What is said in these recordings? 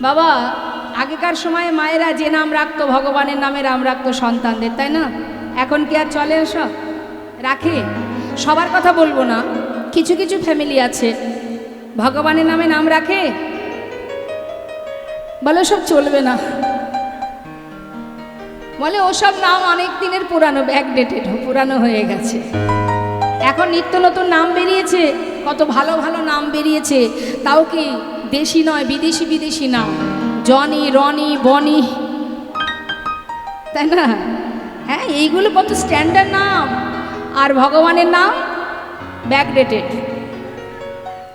বাবা আগেকার সময়ে মায়েরা যে নাম রাখতো ভগবানের নামে নাম রাখতো সন্তানদের, তাই না? এখন কি আর চলে ওসব? রাখে? সবার কথা বলবো না, কিছু কিছু ফ্যামিলি আছে ভগবানের নামে নাম রাখে, বলে সব চলবে না, বলে ওসব নাম অনেক দিনের পুরানো, ব্যাকডেটেড, পুরানো হয়ে গেছে। এখন নিত্য নতুন নাম বেরিয়েছে, কত ভালো ভালো নাম বেরিয়েছে, তাও কি দেশি নয়, বিদেশি বিদেশি নাম, জনি, রনি, বনি, তাই না? হ্যাঁ, এইগুলো কত স্ট্যান্ডার্ড নাম, আর ভগবানের নাম ব্যাকডেটেড,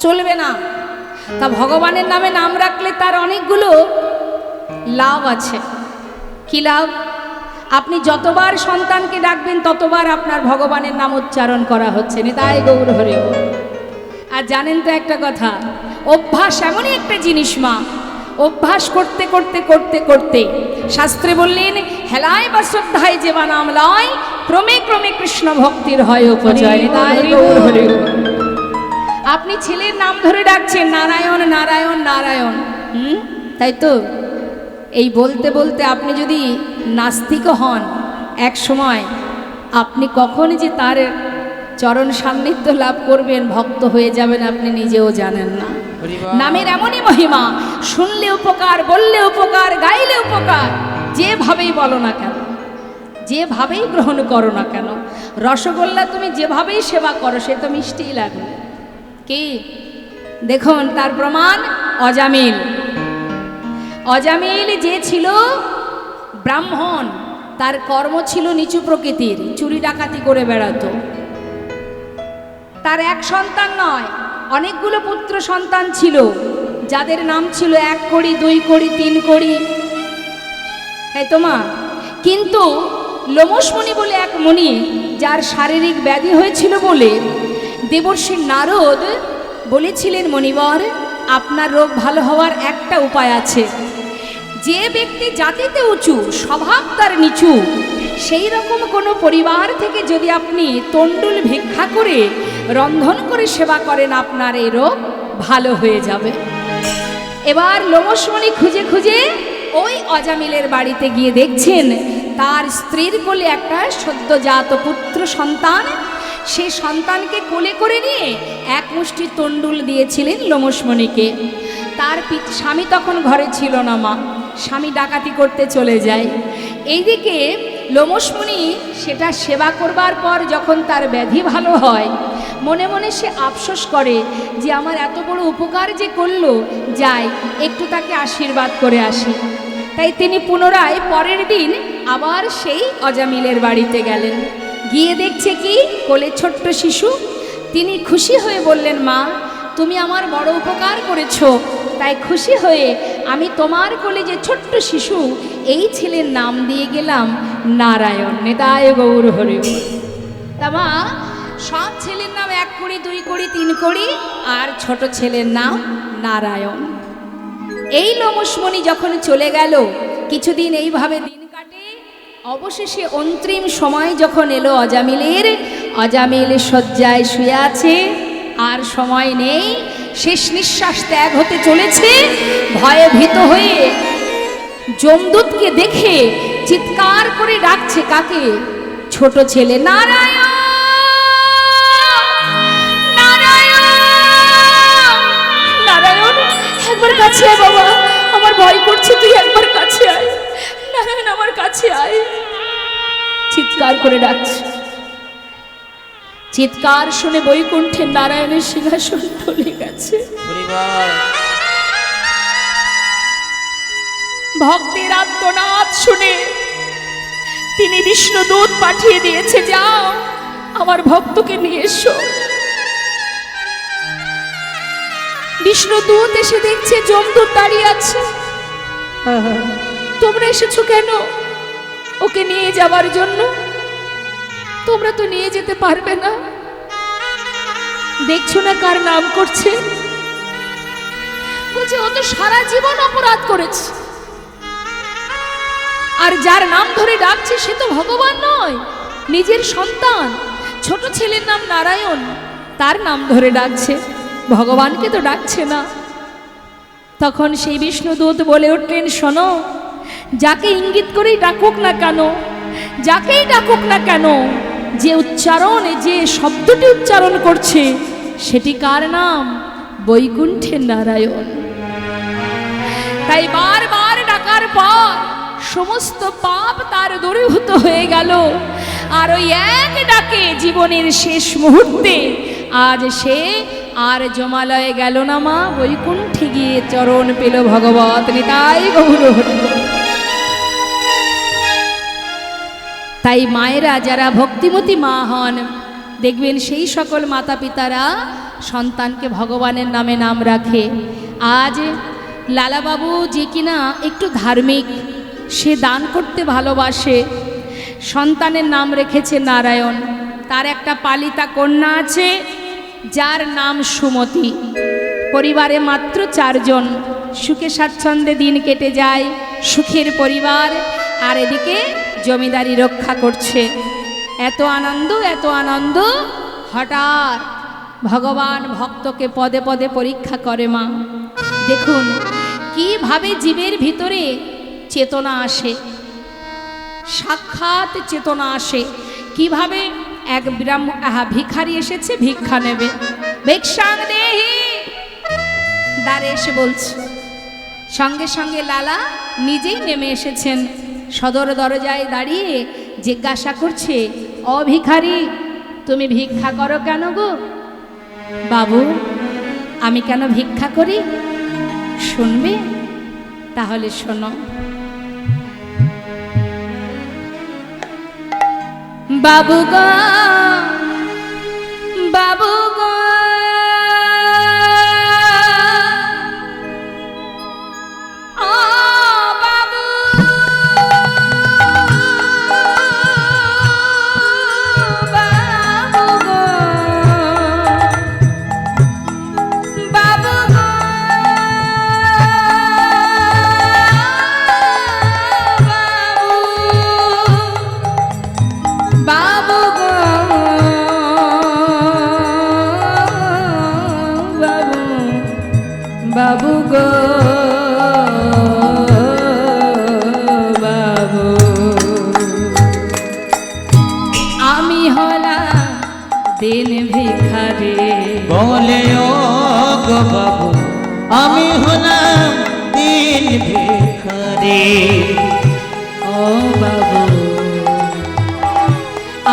চলবে না। তা ভগবানের নামে নাম রাখলে তার অনেকগুলো লাভ আছে। কি লাভ? আপনি যতবার সন্তানকে ডাকবেন ততবার আপনার ভগবানের নাম উচ্চারণ করা হচ্ছে, নিতাই গৌর হরি বল। আর জানেন তো একটা কথা, অভ্যাস এমনই একটা জিনিস মা, অভ্যাস করতে করতে করতে করতে শাস্ত্রে বললেন, হেলায় বা শ্রদ্ধায় যে বা নাম লয়, ক্রমে ক্রমে কৃষ্ণ ভক্তির হয় উপজয়, নিতাই গৌর হরি বল। আপনি ছেলের নাম ধরে ডাকছেন নারায়ণ নারায়ণ নারায়ণ, তাই তো? এই বলতে বলতে আপনি যদি নাস্তিক হন, এক সময় আপনি কখন যে তার চরণ সান্নিধ্য লাভ করবেন, ভক্ত হয়ে যাবেন, আপনি নিজেও জানেন না। নামের এমনই মহিমা, শুনলে উপকার, বললে উপকার, গাইলে উপকার, যেভাবেই বলো না কেন, যেভাবেই গ্রহণ করো না কেন, রসগোল্লা তুমি যেভাবেই সেবা করো সে তো মিষ্টিই লাগবে। কি দেখুন তার প্রমাণ, অজামিল। অজামিল যে ছিল ব্রাহ্মণ, তার কর্ম ছিল নিচু প্রকৃতির, চুরি ডাকাতি করে বেড়াতো। তার এক সন্তান নয়, অনেকগুলো পুত্র সন্তান ছিল, যাদের নাম ছিল 1 কোড়ি, 2 কোড়ি, 3 কোড়ি, তাই তো মা? কিন্তু লোমশ মুনি বলে এক মুনি, যার শারীরিক ব্যাধি হয়েছিল বলে দেবর্ষি নারদ বলেছিলেন, মণিবর আপনার রোগ ভালো হওয়ার একটা উপায় আছে। যে ব্যক্তি জাতিতে উঁচু, স্বভাব তার নিচু, সেই রকম কোনো পরিবার থেকে যদি আপনি তণ্ডুল ভিক্ষা করে রন্ধন করে সেবা করেন, আপনার এই রোগ ভালো হয়ে যাবে। এবার লোমসমণি খুঁজে খুঁজে ওই অজামিলের বাড়িতে গিয়ে দেখছেন তার স্ত্রীর কোলে একটা সদ্যজাত পুত্র সন্তান, সে সন্তানকে কোলে করে নিয়ে এক মুষ্টি তণ্ডুল দিয়েছিলেন লোমসমণিকে। তার স্বামী তখন ঘরে ছিল না মা, স্বামী ডাকাতি করতে চলে যায়। এইদিকে লোমসমণি সেটা সেবা করবার পর যখন তার ব্যাধি ভালো হয়, মনে মনে সে আফসোস করে যে আমার এত বড় উপকার যে করলো, যাই একটু তাকে আশীর্বাদ করে আসি। তাই তিনি পুনরায় পরের দিন আবার সেই অজামিলের বাড়িতে গেলেন। গিয়ে দেখছে কি, কোলে ছোট্ট শিশু। তিনি খুশি হয়ে বললেন, মা তুমি আমার বড় উপকার করেছো, তাই খুশি হয়ে আমি তোমার কোলে যে ছোট্ট শিশু, এই ছেলের নাম দিয়ে গেলাম নারায়ণ, নিতাই গৌর হরি বল। তা মা, সব ছেলের নাম 1 কোড়ি, 2 কোড়ি, 3 কোড়ি, আর ছোট ছেলের নাম নারায়ণ। এই লোমসমণি যখন চলে গেল, কিছুদিন এইভাবে দিন কাটে। অবশেষে অন্তিম সময় যখন এলো অজামিলের, অজামিল শয্যায় শুয়ে আছে, আর সময় নেই, শেষ নিঃশ্বাস ত্যাগ হতে চলেছে। ভয়ে ভীত হয়ে যমদূতকে দেখে চিৎকার করে ডাকছে, কাকে? ছোট ছেলে, নারায়ণ নারায়ণ নারায়ণ, একবার কাছে আয় বাবা, আমার ভয় করছে, তুই একবার কাছে আয়, নারায়ণ আমার কাছে আয়। চিৎকার করে ডাকছে। চিৎকার শুনে বৈকুণ্ঠে নারায়ণের সিংহাসন টলে গেছে। ভক্তের আর্তনাদ শুনে তিনি বিষ্ণুদূত পাঠিয়ে দিয়েছে, যাও আমার ভক্তকে নিয়ে এসো। বিষ্ণুদূত এসে দেখছে যমদূত দাঁড়িয়ে আছে। তোমরা এসেছো কেন? ওকে নিয়ে যাবার জন্য। তোমরা তো নিয়ে যেতে পারবে না, দেখছো না কার নাম করছে? বলছে ও তো সারা জীবন অপরাধ করেছে, আর যার নাম ধরে ডাকছে সে তো ভগবান নয়, নিজের সন্তান। ছোট ছেলের নাম নারায়ণ, তার নাম ধরে ডাকছে, ভগবানকে তো ডাকছে না। তখন সেই বিষ্ণুদূত বলে উঠলেন, শোনো, যাকে ইঙ্গিত করেই ডাকুক না কেন, যাকেই ডাকুক না কেন, যে উচ্চারণ, যে শব্দটি উচ্চারণ করছে সেটি কার নাম? বৈকুণ্ঠের নারায়ণ। তাই বারবার ডাকার পর সমস্ত পাপ তার দূরীভূত হয়ে গেল। আর ওই এক ডাকে জীবনের শেষ মুহূর্তে আজ সে আর জমালয়ে গেল না মা, বৈকুণ্ঠে গিয়ে চরণ পেল ভগবত নিতাই গৌর হরি। তাই মায়েরা যারা ভক্তিমতী মা হন, দেখবেন সেই সকল মাতা পিতারা সন্তানকে ভগবানের নামে নাম রাখে। আজ লালাবাবু যে কিনা একটু ধার্মিক, সে দান করতে ভালোবাসে, সন্তানের নাম রেখেছে নারায়ণ। তার একটা পালিতা কন্যা আছে যার নাম সুমতি। পরিবারে মাত্র 4 জন, সুখে স্বাচ্ছন্দ্যে দিন কেটে যায়, সুখের পরিবার। আর এদিকে জমিদারি রক্ষা করছে। এত আনন্দ, এত আনন্দ। হঠাৎ ভগবান ভক্তকে পদে পদে পরীক্ষা করে মা। দেখুন কিভাবে জীবের ভিতরে চেতনা আসে, সাক্ষাৎ চেতনা আসে। কিভাবে এক ভিখারি এসেছে ভিক্ষা নেবে, ভিক্ষাং দেহি, দ্বারে এসে বলছে। সঙ্গে সঙ্গে লালা নিজেই নেমে এসেছেন, সদর দরজায় দাঁড়িয়ে জিজ্ঞাসা করছে, ও ভিখারি, তুমি ভিক্ষা করো কেন গো? বাবু, আমি কেন ভিক্ষা করি শুনবে? তাহলে শোনো। বাবু গো, বাবু গো, ও বাবু, বাবু গো, বাবু গো, বাবু গো, বাবু গো, বাবু, আমি হলাম দিন ভিখারি। বলে ও গো বাবু, আমি হলাম দিন ভিখারি। ও বাবু,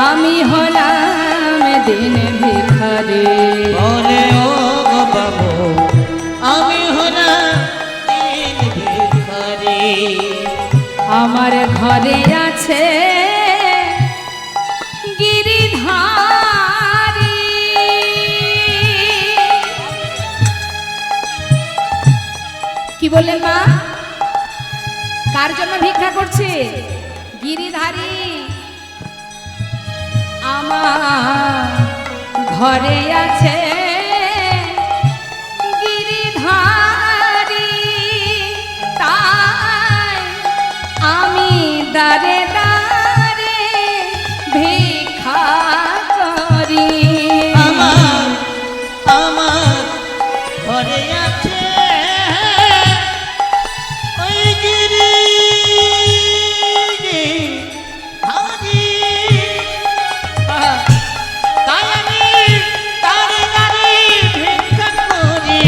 আমি হলাম দিন ভিখারি। বলে ও গো বাবু, আমি হলাম দিন ভিখারি। আমার ঘরে আছে গিরিধারী। কি বললেন মা? কার জন্য ভিক্ষা করছে? গিরিধারী। আমার ঘরে আছে গিরিধারী, তাই আমি দাঁড়ে দাঁড়ে ভিক্ষা করি। আমার আমার ঘরে আছে ওই গিরি ধারি। তাই আমি দাঁড়ে দাঁড়ে ভিক্ষা করি।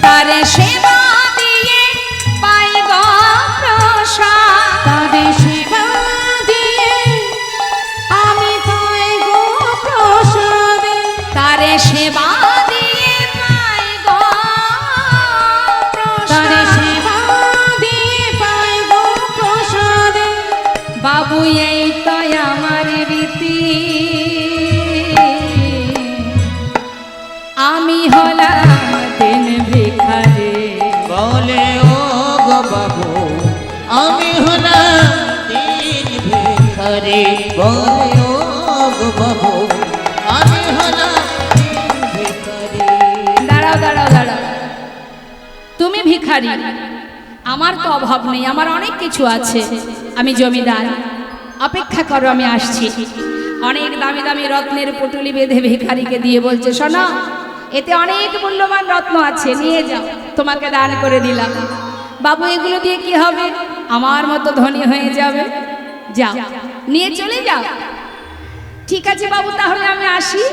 তারে সেবা দিয়ে পাই গো প্রসাদ, তারে সেবা দিয়ে আমি পাই গো প্রসাদ, তারে সেবা দিয়ে পাই গো প্রসাদ, তারে সেবা দিয়ে পাই গো প্রসাদ। বাবু এই তো আমার রীতি, আমি হলাম দিন ভিখারি। বলে ও গো বাবু, আমি হলাম দিন ভিখারি। বলে ও গো বাবু, আমি হলাম দিন ভিখারি। দাঁড়াও দাঁড়াও দাঁড়াও, তুমি ভিখারি, আমার তো অভাব নেই, আমার অনেক কিছু আছে, আমি জমিদার। অপেক্ষা করো, আমি আসছি। অনেক দামি দামি রত্নের পুটুলি বেঁধে ভিখারিকে দিয়ে বলছে, শোনো, এতে অনেক মূল্যবান রত্ন আছে, নিয়ে যাও। তোমাকে দান করে দিলাম। বাবু এগুলো দিয়ে কি হবে? আমার মতো ধনী হয়ে যাবে। যাও, নিয়ে চলে যাও। ঠিক আছে বাবু, তাহলে আমি আসি।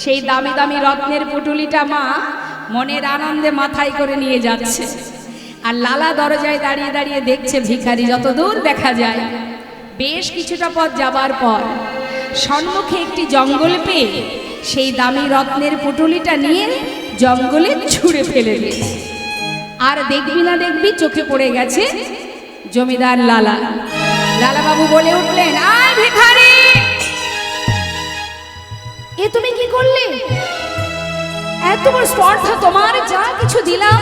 সেই দামি দামি রত্নের পুটুলিটা মা মনের আনন্দে মাথায় করে নিয়ে যাচ্ছে। আর লালা দরজায় দাঁড়িয়ে দাঁড়িয়ে দেখছে ভিখারি যত দূর দেখা যায়। বেশ কিছুটা পথ যাবার পর সম্মুখে একটি জঙ্গল পেয়ে সেই দামি রত্নের পুটুলিটা নিয়ে জঙ্গলে ছুঁড়ে ফেলে দিয়েছে। আর দেখবি না দেখবি চোখে পড়ে গেছে জমিদার লালা। লালা বাবু বলে উঠলেন, আয় ভিখারি, এ তুমি কি করলে? এত বড় স্পর্ধা তোমার, যা কিছু দিলাম,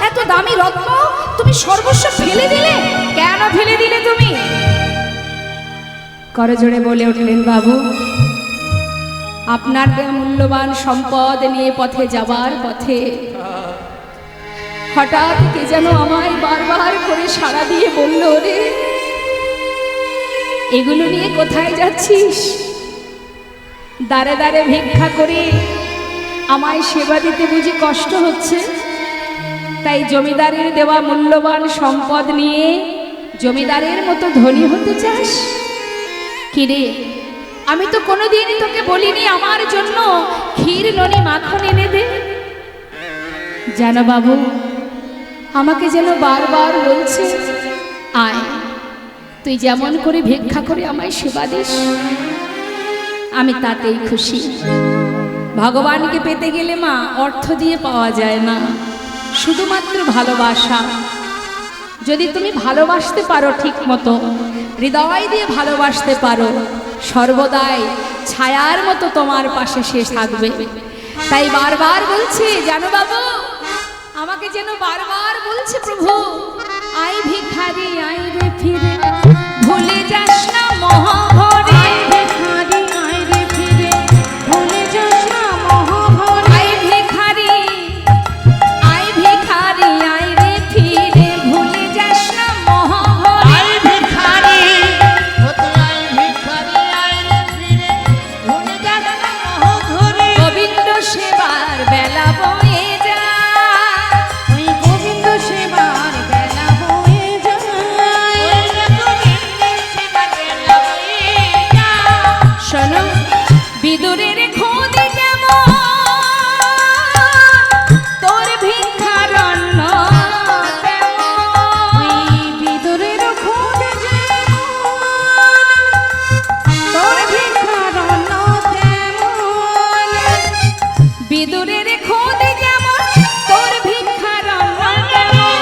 এত দামি রত্ন, তুমি সর্বস্ব ফেলে দিলে। কেন ফেলে দিলে তুমি? করজোড়ে বলে উঠলেন, বাবু আপনার মূল্যবান সম্পদ নিয়ে পথে যাবার পথে হঠাৎ কে যেন আমায় বারবার করে সাড়া দিয়ে বলল, রে এগুলো নিয়ে কোথায় যাচ্ছিস? দাঁড়ে দাঁড়ে ভিক্ষা করে আমায় সেবা দিতে বুঝি কষ্ট হচ্ছে, তাই জমিদারের দেওয়া মূল্যবান সম্পদ নিয়ে জমিদারের মতো ধনী হতে চাস? কিরে, আমি তো কোনোদিনই তোকে বলিনি আমার জন্য ক্ষীর ননি মাখন এনে দে। জানো বাবু, আমাকে যেন বারবার বলছে, আয় তুই যেমন করে ভিক্ষা করে আমায় সেবা দিস, আমি তাতেই খুশি। ভগবানকে পেতে গেলে মা অর্থ দিয়ে পাওয়া যায় না, শুধুমাত্র ভালোবাসা। যদি তুমি ভালোবাসতে পারো ঠিক মতো, হৃদয় দিয়ে ভালোবাসতে পারো, সর্বদাই ছায়ার মতো তোমার পাশে সে থাকবে। তাই বারবার বলছে, জানো বাবু, আমাকে যেন বারবার বলছে, প্রভু আই ভিখারি আই রে ফিরে, ভুলে যাস না মহাভরে। আই ভিখারি আই রে ফিরে, ভুলে যাস না মহাভরে। আই ভিখারি আই ভিখারি আই রে ফিরে, ভুলে যাস না মহাভরে। আই ভিখারি আই ভিখারি আই রে ফিরে, ভুলে যাস না মহাভরে। গোবিন্দ সেবার বেলা বয়ে যায়, ওই গোবিন্দ সেবার বেলা বয়ে যায়। শোনো, বিদুরের খোঁজ যেমন তোর ভিক্ষার অন্ন তেমন। বিদুরের খোঁজ যেমন তোর ভিক্ষার অন্ন তেমন। বিদুরের খোঁজ যেমন তোর ভিক্ষার অন্ন তেমন।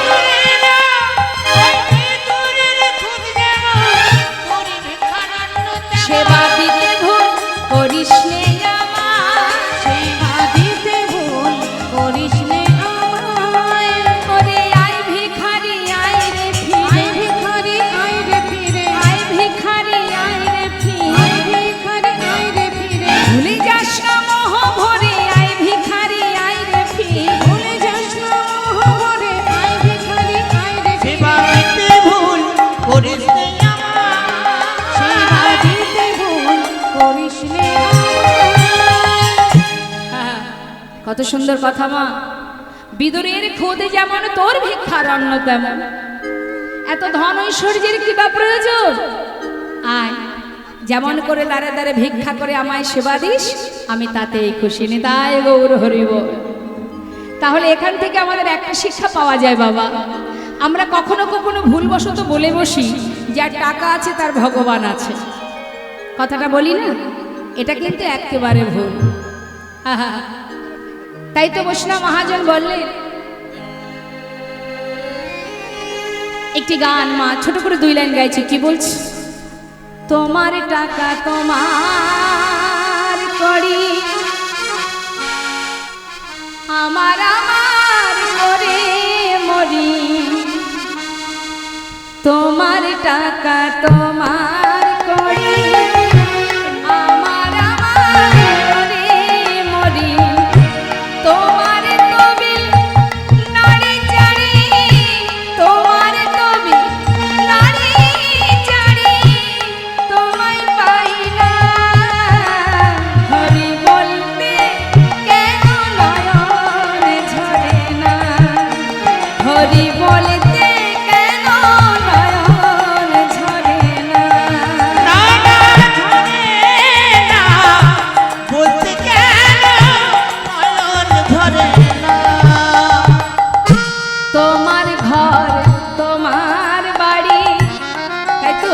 সেবা দিতে ভুল করিস নে আমায়, সেবা দিতে ভুল করিস নে আমায়। ওরে আই ভিখারি আই রে ফিরে, আই ভিখারি আই রে ফিরে, আই ভিখারি আই রে ফিরে, আই ভিখারি আই রে ফিরে। ভুলে যাস না মহাভরে, আই ভিখারি আই রে ফিরে, ভুলে যাস না মহাভরে, আই ভিখারি আই রে ফিরে। সেবা দিতে ভুল করিস নে আমায়, সেবা দিতে ভুল করিস নে আমায়। কত সুন্দর কথা মা। বিদুরের খোদে যেমন তোর ভিক্ষার অন্ন তেমন। এত ধন ঐশ্বর্যের কি বা প্রয়োজন? আয়, যেমন করে দাঁড়ে দাঁড়ে ভিক্ষা করে আমায় সেবা দিস, আমি তাতেই খুশি। নিতাই গৌর হরি বল। তাহলে এখান থেকে আমাদের একটা শিক্ষা পাওয়া যায় বাবা, আমরা কখনো কখনো ভুলবশত বলে বসি যার টাকা আছে তার ভগবান আছে। কথাটা বলি না, এটা কিন্তু একেবারে ভুল। আহা, তাই তো বৈষ্ণব মহাজন বললেন, একটি গান মা ছোট করে 2 লাইন গাইছে। কি বলছে? তোমার টাকা তোমার করি, আমার আমার করে মরি। তোমার টাকা তোমার করি, আমার আমার করে মরি। তোমার তবিল নাড়ি চাড়ি, তোমার তবিল নাড়ি চাড়ি, তোমায় পাই না হরি বলতে কেন নয়ন ঝরে না। ঘর তোমার বাড়ি, তাই তো?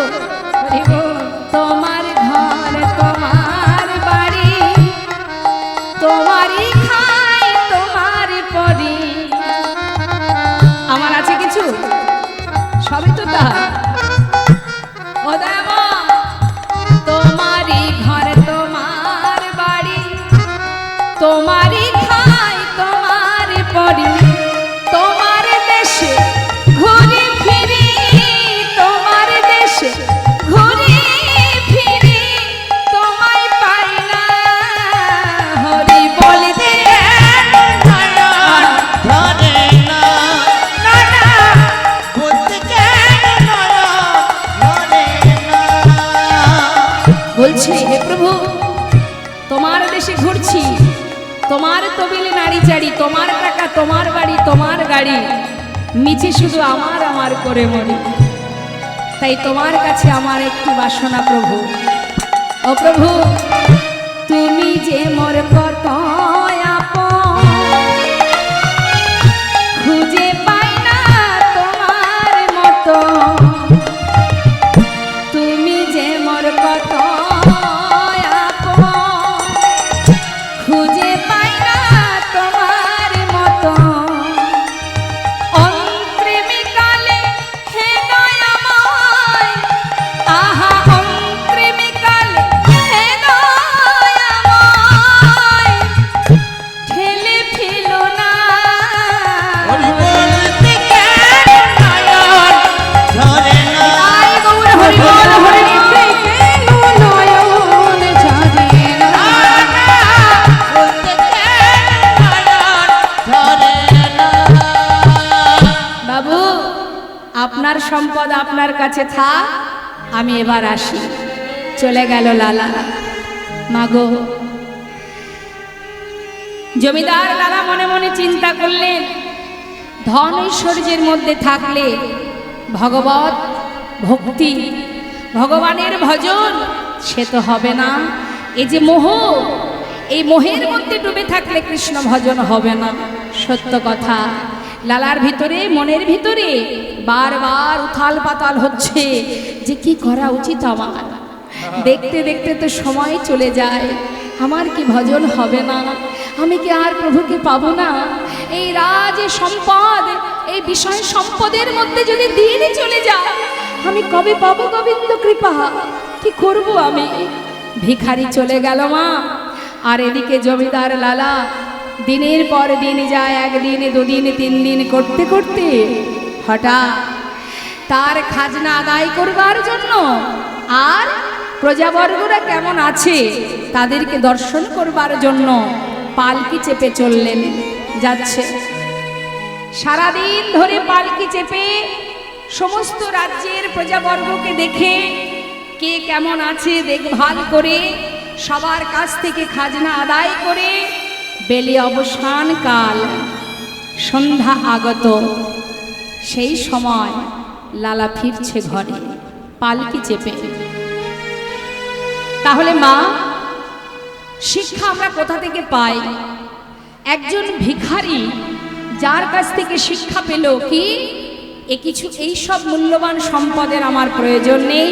হরি বল। তোমার ঘর তোমার বাড়ি, তোমারই খাই তোমার পরি। আমার আছে কিছু? সবই তো তা। ও দামা, তোমারই ঘর তোমার বাড়ি, তোমারই খাই তোমার পরি। তোমার দেশে ঘুরে ফিরি, তোমার দেশে ঘুরে ফিরি, তোমায় পাই না। হরি বলতে ধরে না, প্রত্যেকে ধরে না। বলছি, হে প্রভু, তোমার দেশে ঘুরছি, তোমার তবিলে নারী চাড়ি, তোমার টাকা তোমার বাড়ি তোমার গাড়ি, মিছে শুধু আমার আমার করে মরি। তাই তোমার কাছে আমার একটি বাসনা প্রভু। ও প্রভু, তুমি যে মোর কত আপন, খুঁজে পাই না তোমার মতো। তুমি যে মোর কত আপন, খুঁজে পাই না তোমার মতো। অন্ত্রেমিকালে হে দয়াময়, আহা অন্ত্রেমিকালে হে দয়াময়, ঠেলে ফেলো না। হরি বলতে ধরে না, আয় গৌর হরি বল, হরি ফেলো নয়ন ঝরে না। প্রত্যেকে ধরে না। বাবু, আপনার সম্পদ আপনার কাছে থাক, আমি এবার আসি। চলে গেল লালা। মাগো, জমিদার লালা মনে মনে চিন্তা করলেন, ধন ঐশ্বর্যের মধ্যে থাকলে ভগবত ভক্তি, ভগবানের ভজন সে তো হবে না। এই যে মোহ, এই মোহের মধ্যে ডুবে থাকলে কৃষ্ণ ভজন হবে না। সত্য কথা। লালার ভিতরে, মনের ভিতরে বারবার উথাল পাতাল হচ্ছে যে কি করা উচিত আমার। দেখতে দেখতে তো সময় চলে যায়, আমার কি ভজন হবে না? আমি কি আর প্রভুকে পাবো না? এই রাজ, এই সম্পদ, এই বিষয় সম্পদের মধ্যে যদি দিন চলে যায়, আমি কবে পাবো গোবিন্দ কৃপা? কি করব আমি? ভিখারি চলে গেল মা, আর এদিকে জমিদার লালা দিনের পর দিন যায়, একদিন দুদিন তিন দিন করতে করতে হঠাৎ তার খাজনা আদায় করবার জন্য আর প্রজাবর্গরা কেমন আছে তাদেরকে দর্শন করবার জন্য পালকি চেপে চললেন, যাচ্ছে। সারাদিন ধরে পালকি চেপে সমস্ত রাজ্যের প্রজাবর্গকে দেখে, কে কেমন আছে দেখভাল করে, সবার কাছ থেকে খাজনা আদায় করে বেলি অবসান কাল, সন্ধ্যা আগত। সেই সময় লালা ফিরছে ঘরে পালকি চেপে। তাহলে মা, শিক্ষা আমরা কোথা থেকে পাই? একজন ভিখারি যার কাছ থেকে শিক্ষা পেল কি এই সব মূল্যবান সম্পদের আমার প্রয়োজন নেই,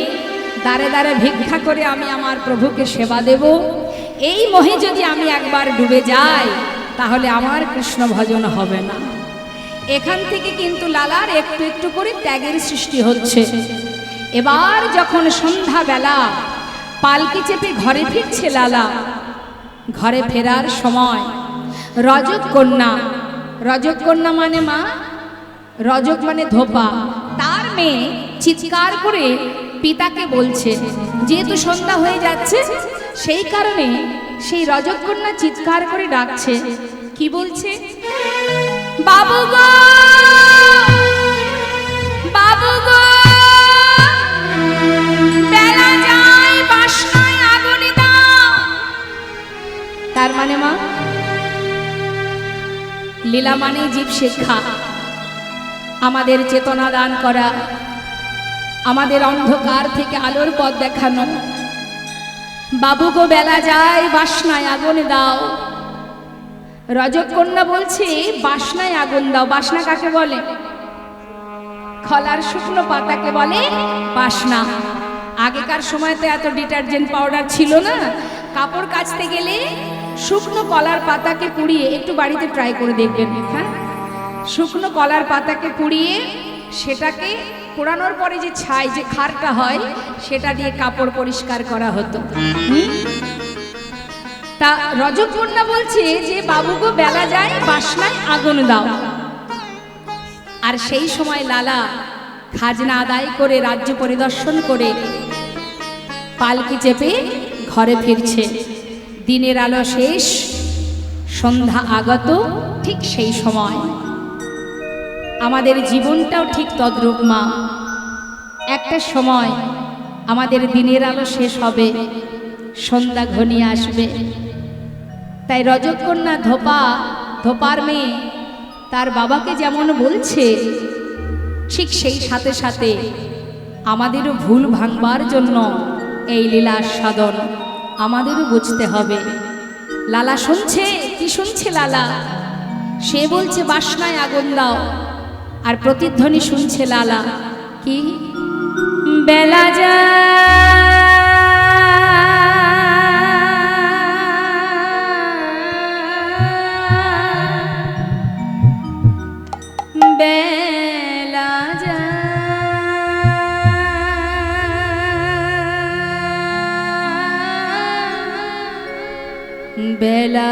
দাঁড়ে দাঁড়ে ভিক্ষা করে আমি আমার প্রভুকে সেবা দেব, এই মোহে যদি আমি একবার ডুবে যাই তাহলে আমার কৃষ্ণ ভজন হবে না। এখান থেকে কিন্তু লালার একটু একটু করে ত্যাগের সৃষ্টি হচ্ছে। এবার যখন সন্ধ্যাবেলা পালকি চেপে ঘরে ফিরছে লালা, ঘরে ফেরার সময় রজক কন্যা, রজক কন্যা মানে মা, রজক মানে ধোপা, তার মেয়ে চিৎকার করে পিতাকে বলছে, যেহেতু সন্ধ্যা হয়ে যাচ্ছে সেই কারণে সেই রজক কন্যা চিৎকার করে ডাকছে। কি বলছে? বাবু গো, বাবু গো, বেলা যায়, বাসনায় আগুন দাও। তার মানে মা, লীলা মানে জীব শিক্ষা, আমাদের চেতনা দান করা, আমাদের অন্ধকার থেকে আলোর পথ দেখানো। বাবু গো বেলা যায়, বাসনায় আগুন দাও। রজক কন্যা বলছে বাসনায় আগুন দাও। বাসনা কাকে বলে? খলার শুকনো পাতাকে বলে বাসনা। আগেকার সময় তো এত ডিটারজেন্ট পাউডার ছিল না, কাপড় কাচতে গেলে শুকনো কলার পাতাকে পুড়িয়ে, একটু বাড়িতে ট্রাই করে দেখবেন, হ্যাঁ, শুকনো কলার পাতাকে পুড়িয়ে সেটাকে পোড়ানোর পরে যে ছাই, যে খারটা হয়, সেটা দিয়ে কাপড় পরিষ্কার করা হতো। তা রজকন্যা বলছে যে বাবুগো বেলা যায়, বাসনায় আগুন দাও। আর সেই সময় লালা খাজনা আদায় করে, রাজ্য পরিদর্শন করে পালকি চেপে ঘরে ফিরছে। দিনের আলো শেষ, সন্ধ্যা আগত। ঠিক সেই সময় আমাদের জীবনটাও ঠিক তদ্রূপ মা। একটা সময় আমাদের দিনের আলো শেষ হবে, সন্ধ্যা ঘনিয়ে আসবে। তাই রজকন্যা ধোপার মেয়ে তার বাবাকে যেমন বলছে, ঠিক সেই সাথে সাথে আমাদেরও ভুল ভাঙবার জন্য এই লীলা সাধন আমাদেরও বুঝতে হবে। লালা শুনছে, কি শুনছে লালা? সে বলছে বাসনায় আগুন দাও, আর প্রতিধ্বনি শুনছে লালা কি, বেলা বেলা বেলা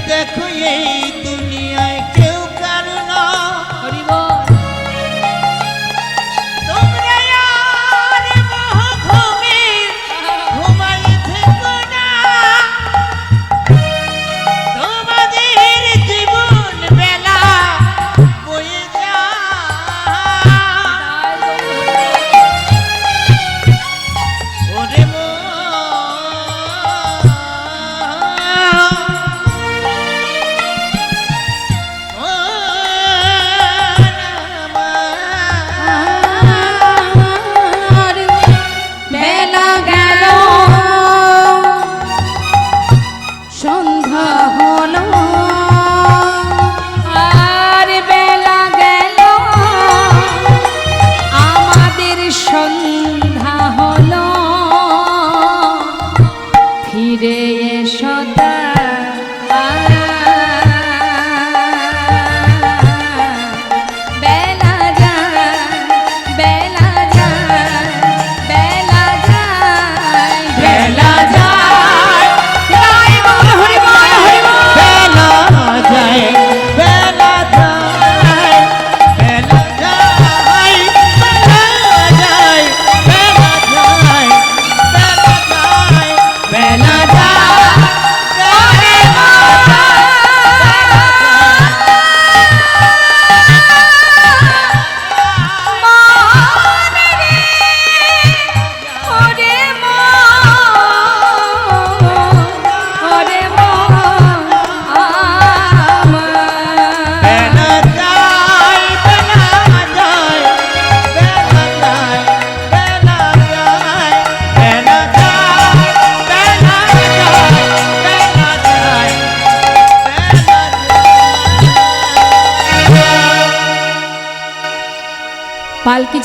দেখো এই দুনিয়ায় কেউ কারো না, তোমরা আর মোহঘুমে ঘুমাই থেকো না, তোমাদের জীবন বেলা বয়ে যায়। ওরে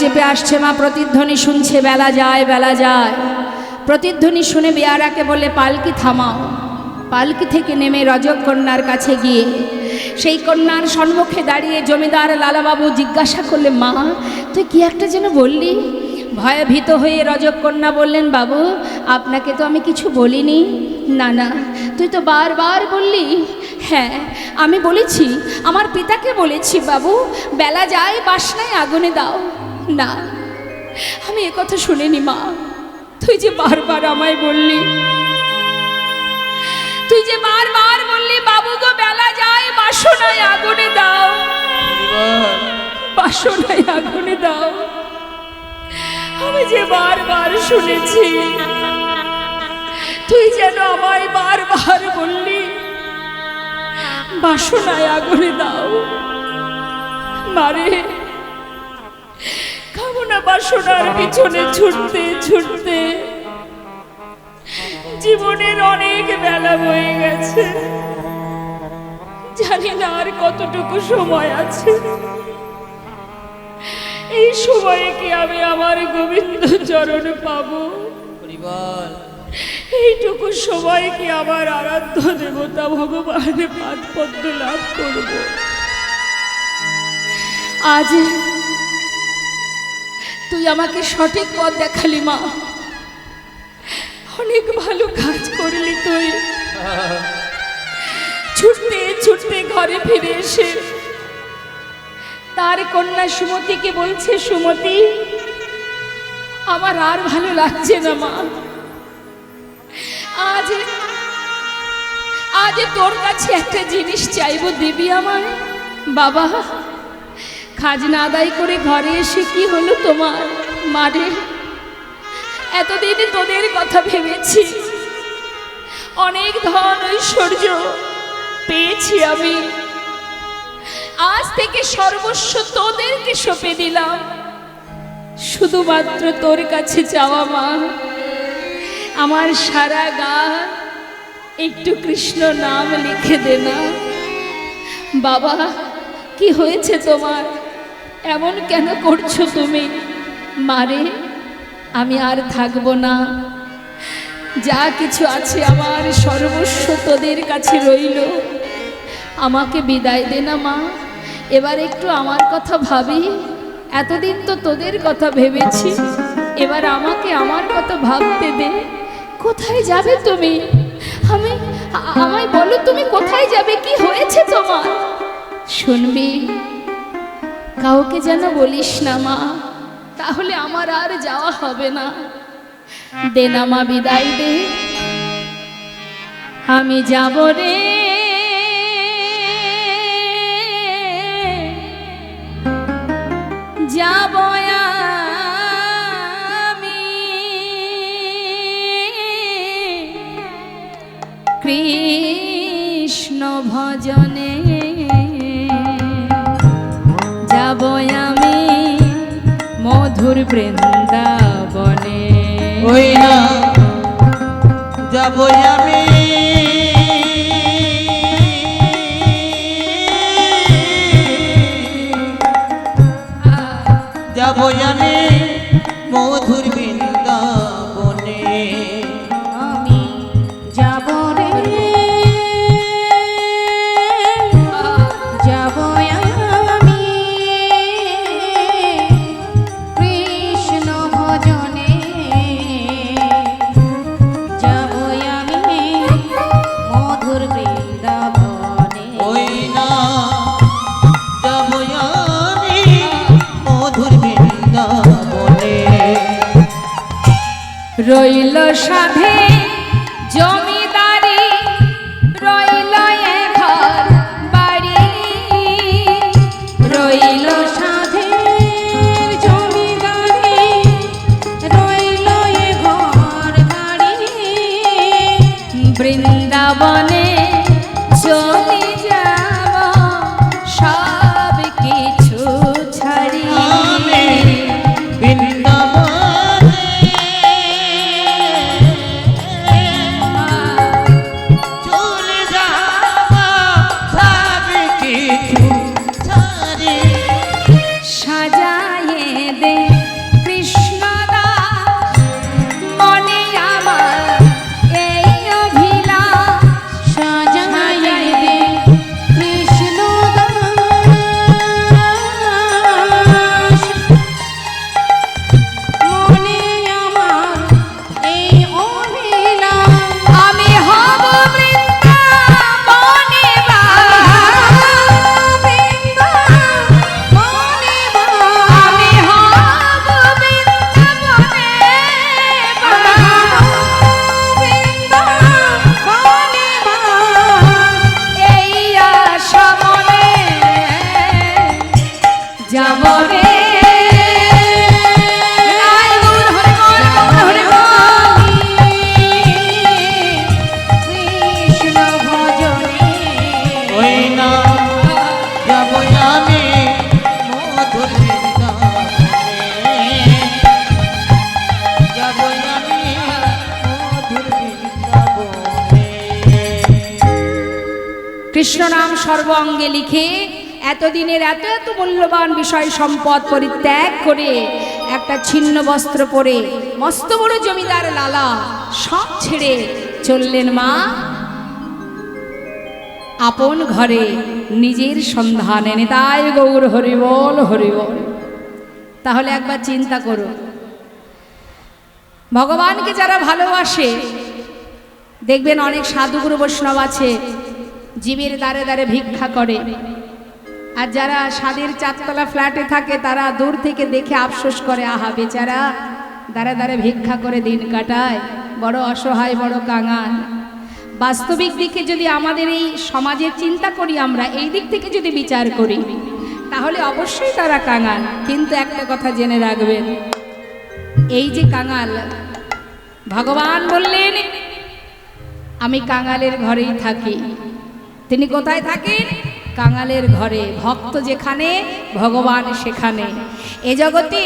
চেপে আসছে মা, প্রতিধ্বনি শুনছে, বেলা যায় বেলা যায়। প্রতিধ্বনি শুনে বেয়ারাকে বলে পালকি থামাও। পালকি থেকে নেমে রজক কন্যার কাছে গিয়ে সেই কন্যার সম্মুখে দাঁড়িয়ে জমিদার লালাবাবু জিজ্ঞাসা করলে, মা তুই কি একটা যেন বললি? ভয়ে ভীত হয়ে রজক কন্যা বললেন, বাবু আপনাকে তো আমি কিছু বলিনি। না না, তুই তো বারবার বললি। হ্যাঁ আমি বলেছি, আমার পিতাকে বলেছি, বাবু বেলা যায় বাসনায় আগুনে দাও। না, আমি একথা শুনিনি মা। তুই যে বারবার আমায় বললি, তুই যে বারবার বললি, বাবু গো বেলা যায় বাসনায় আগুনে দাও, বাসনায় আগুনে দাও। আমি যে বারবার শুনেছি, তুই যেন আমায় বারবার বললি বাসনায় আগুনে দাও। মারে কামনা বাসনার পিছনে ছুটতে ছুটতে জীবনের অনেক বেলা বয়ে গেছে। জানি না আর কতটুকু সময় আছে। এই সময়ে কি আমি আমার গোবিন্দ চরণ পাবো? এইটুকু সময় কি আমার আরাধ্য দেবতা ভগবানের পাদ পদ্ম লাভ করব? আজ তুই আমাকে সঠিক পথ দেখালি মা, অনেক ভালো কাজ করলি তুই। ছুটতে ছুটতে ঘরে ফিরে এসে তার কন্যা সুমতিকে বলছে, সুমতি আমার আর ভালো লাগছে না মা, আজ আজ তোর কাছে একটা জিনিস চাইবো, দিবি আমায়? বাবা খাজনা আদায় করে ঘরে এসে কি হলো তোমার? মারে এতদিন তোদের কথা ভেবেছি, অনেক ধন ঐশ্বর্য পেয়েছি আমি, আজ থেকে সর্বস্ব তোদেরকে সঁপে দিলাম। শুধুমাত্র তোর কাছে চাওয়া মা, আমার সারা গা একটু কৃষ্ণ নাম লিখে দে না। বাবা কি হয়েছে তোমার? এমন কেন করছো তুমি? মারে আমি আর থাকবো না, যা কিছু আছে আমার সর্বস্ব তোদের কাছে রইল, আমাকে বিদায় দে না মা। এবার একটু আমার কথা ভাবি, এতদিন তো তোদের কথা ভেবেছি, এবার আমাকে আমার কথা ভাবতে দে। কোথায় যাবে তুমি? আমায় বলো তুমি কোথায় যাবে? কি হয়েছে তোমার? শুনবি, কাউকে যেন বলিস না মা, তাহলে আমার আর যাওয়া হবে না। দে না মা, বিদায় দে। আমি যাব রে, যাব আমি কৃষ্ণ ভজনে, যাব আমি মধুর বৃন্দাবনে। ওই না যাব আমি যাব আমি মধুর বৃন্দাবনে। আমি যাব রে, যাব আমি কৃষ্ণ ভজনে, যাব আমি মধুর বৃন্দাবনে। ওই না যাব আমি মধুর বৃন্দাবনে। রইল সাধে জমিদারি, রইল এ ঘর বাড়ি, রইল সাধে জমিদারি, রইল এ ঘর বাড়ি, বৃন্দাবনে চলে যাব সব কিছু ছাড়ি। চলে যাব সব কিছু ছাড়ি। সাজায়ে দে সর্ব অঙ্গে লিখে এতদিনের এত এত মূল্যবান বিষয় সম্পদ পরিত্যাগ করে একটা ছিন্ন বস্ত্র পরে মস্ত বড় জমিদার লালা সব ছেড়ে চললেন মা আপন ঘরে নিজের সন্ধানে। নিতাই গৌর হরিবল হরিবল। তাহলে একবার চিন্তা করো, ভগবানকে যারা ভালোবাসে দেখবেন অনেক সাধুগুরু বৈষ্ণব আছে জীবের দ্বারে দ্বারে ভিক্ষা করে, আর যারা স্বাদের চারতলা ফ্ল্যাটে থাকে তারা দূর থেকে দেখে আফসোস করে, আহা বেচারা দ্বারে দ্বারে ভিক্ষা করে দিন কাটায়, বড় অসহায়, বড় কাঙাল। বাস্তবিক দিকে যদি আমাদের এই সমাজের চিন্তা করি, আমরা এই দিক থেকে যদি বিচার করি তাহলে অবশ্যই তারা কাঙাল। কিন্তু একটা কথা জেনে রাখবেন, এই যে কাঙাল, ভগবান বললেন আমি কাঙালের ঘরেই থাকি। তিনি কোথায় থাকেন? কাঙালের ঘরে। ভক্ত যেখানে ভগবান সেখানে। এ জগতে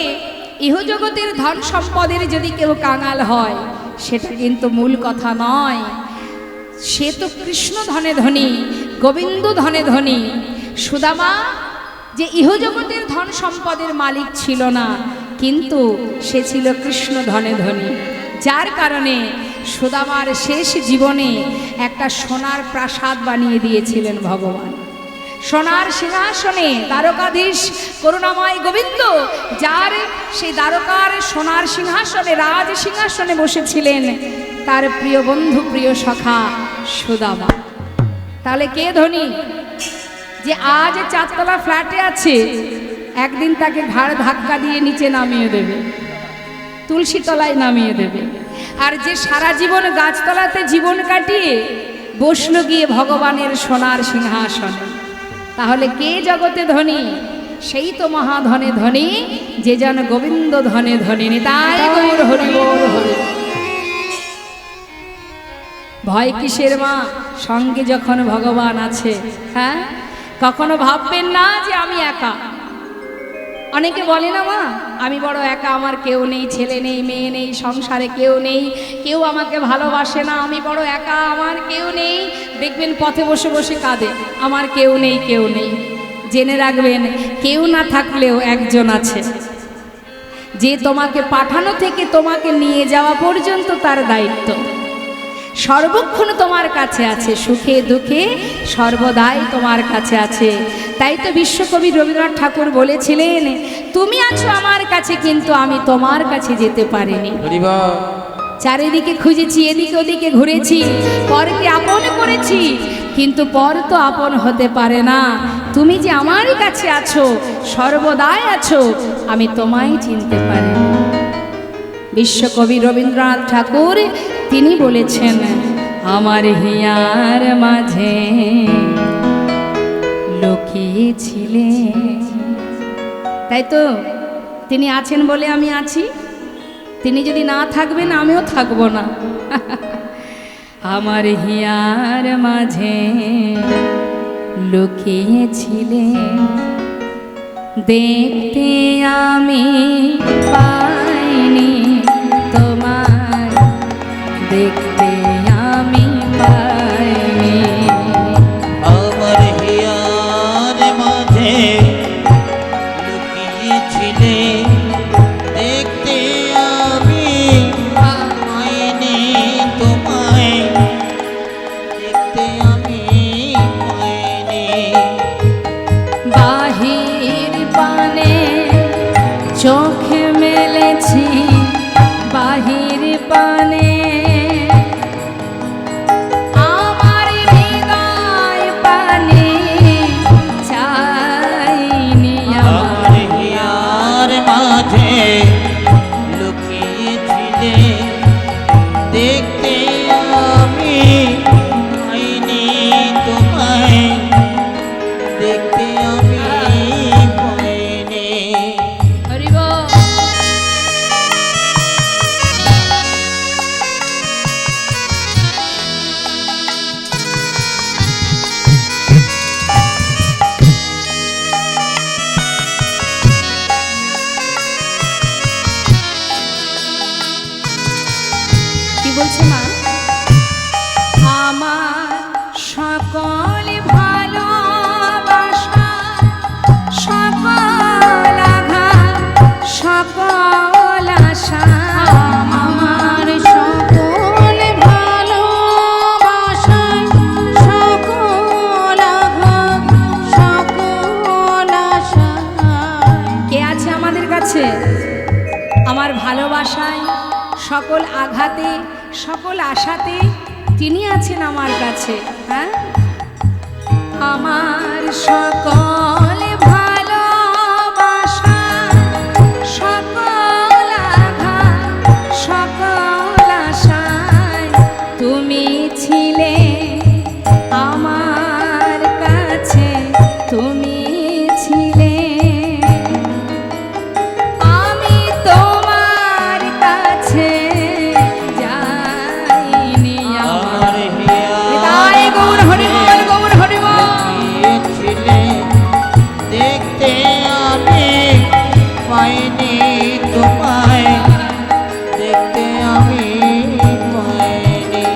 ইহজগতের ধন সম্পদের যদি কেউ কাঙাল হয় সেটা কিন্তু মূল কথা নয়। সে তো কৃষ্ণ ধনে ধনী, গোবিন্দ ধনে ধনী। সুদামা যে ইহজগতের ধন সম্পদের মালিক ছিল না, কিন্তু সে ছিল কৃষ্ণ ধনে ধনী, যার কারণে সুদামার শেষ জীবনে একটা সোনার প্রাসাদ বানিয়ে দিয়েছিলেন ভগবান। সোনার সিংহাসনে দ্বারকাধীশ করুণাময় গোবিন্দ, যার সেই দ্বারকার সোনার সিংহাসনে, রাজ সিংহাসনে বসেছিলেন তার প্রিয় বন্ধু, প্রিয় সখা সুদামা। তাহলে কে ধনী? যে আজ চারতলা ফ্ল্যাটে আছে, একদিন তাকে ঘাড় ধাক্কা দিয়ে নিচে নামিয়ে দেবে, তুলসী তলায় নামিয়ে দেবে। আর যে সারা জীবন গাছতলাতে জীবন কাটিয়ে বসলো গিয়ে ভগবানের সোনার সিংহাসনে, তাহলে কে জগতে ধনী? সেই তো মহাধনে ধনী, যে যেন গোবিন্দ ধনে ধনী। নিতাই গৌর হরিবল হরি। ভয় কিসের মা? সঙ্গে যখন ভগবান আছে। হ্যাঁ, কখনো ভাববেন না যে আমি একা। অনেকে বলে না মা আমি বড় একা, আমার কেউ নেই, ছেলে নেই, মেয়ে নেই, সংসারে কেউ নেই, কেউ আমাকে ভালোবাসে না, আমি বড় একা, আমার কেউ নেই। দেখবেন পথে বসে বসে কাঁদে, আমার কেউ নেই, কেউ নেই। জেনে রাখবেন, কেউ না থাকলেও একজন আছে, যে তোমাকে পাঠানো থেকে তোমাকে নিয়ে যাওয়া পর্যন্ত তার দায়িত্ব। সর্বক্ষণ তোমার কাছে আছে, সুখে দুঃখে সর্বদাই তোমার কাছে আছে। তাই তো বিশ্বকবি রবীন্দ্রনাথ ঠাকুর বলেছিলেন, তুমি আছো আমার কাছে কিন্তু আমি তোমার কাছে যেতে পারিনি। চারিদিকে খুঁজেছি, এদিকে ওদিকে ঘুরেছি, পরকে আপন করেছি, কিন্তু পর তো আপন হতে পারে না। তুমি যে আমার কাছে আছো, সর্বদাই আছো, আমি তোমায় চিনতে পারি। বিশ্বকবি রবীন্দ্রনাথ ঠাকুর তিনি বলেছেন, আমার হিয়ার মাঝে লুকিয়েছিলেন। তাই তো তিনি আছেন বলে আমি আছি, তিনি যদি না থাকবেন আমিও থাকবো না। আমার হিয়ার মাঝে লুকিয়েছিলেন, দেখতে আমি পাইনি তোমায়, দেখতে আমি পাইনি। আমার হিয়ার মাঝে লুকিয়েছিলে, দেখতে আমি পাইনি তোমায়, দেখতে আমি পাইনি। বাহির পানে চোখ মেলেছি, বাহির পানে আমার হৃদয় পানে চাইনি। আমার হিয়ার মাঝে লুকিয়েছিলে, দেখতে আমি পাইনি তোমায়, দেখতে আমি পাইনি। হরিব কি বলছে মা? আমার সকল ভালো আমার ভালোবাসায়, সকল আঘাতে, সকল আশাতে তিনি আছেন আমার কাছে। হ্যাঁ, আমার সকল ভালোবাসা, সকল আঘাত, সকল আশায় তুমি ছিলে আমার কাছে, তুমি ছিলে। আমি তোমার কাছে যাইনি, আমার হৃদয় গৌর হরিবল, গৌর হরিবল। ছিলে দেখতে আমি পাইনি তোমায়, দেখতে আমি পাইনি।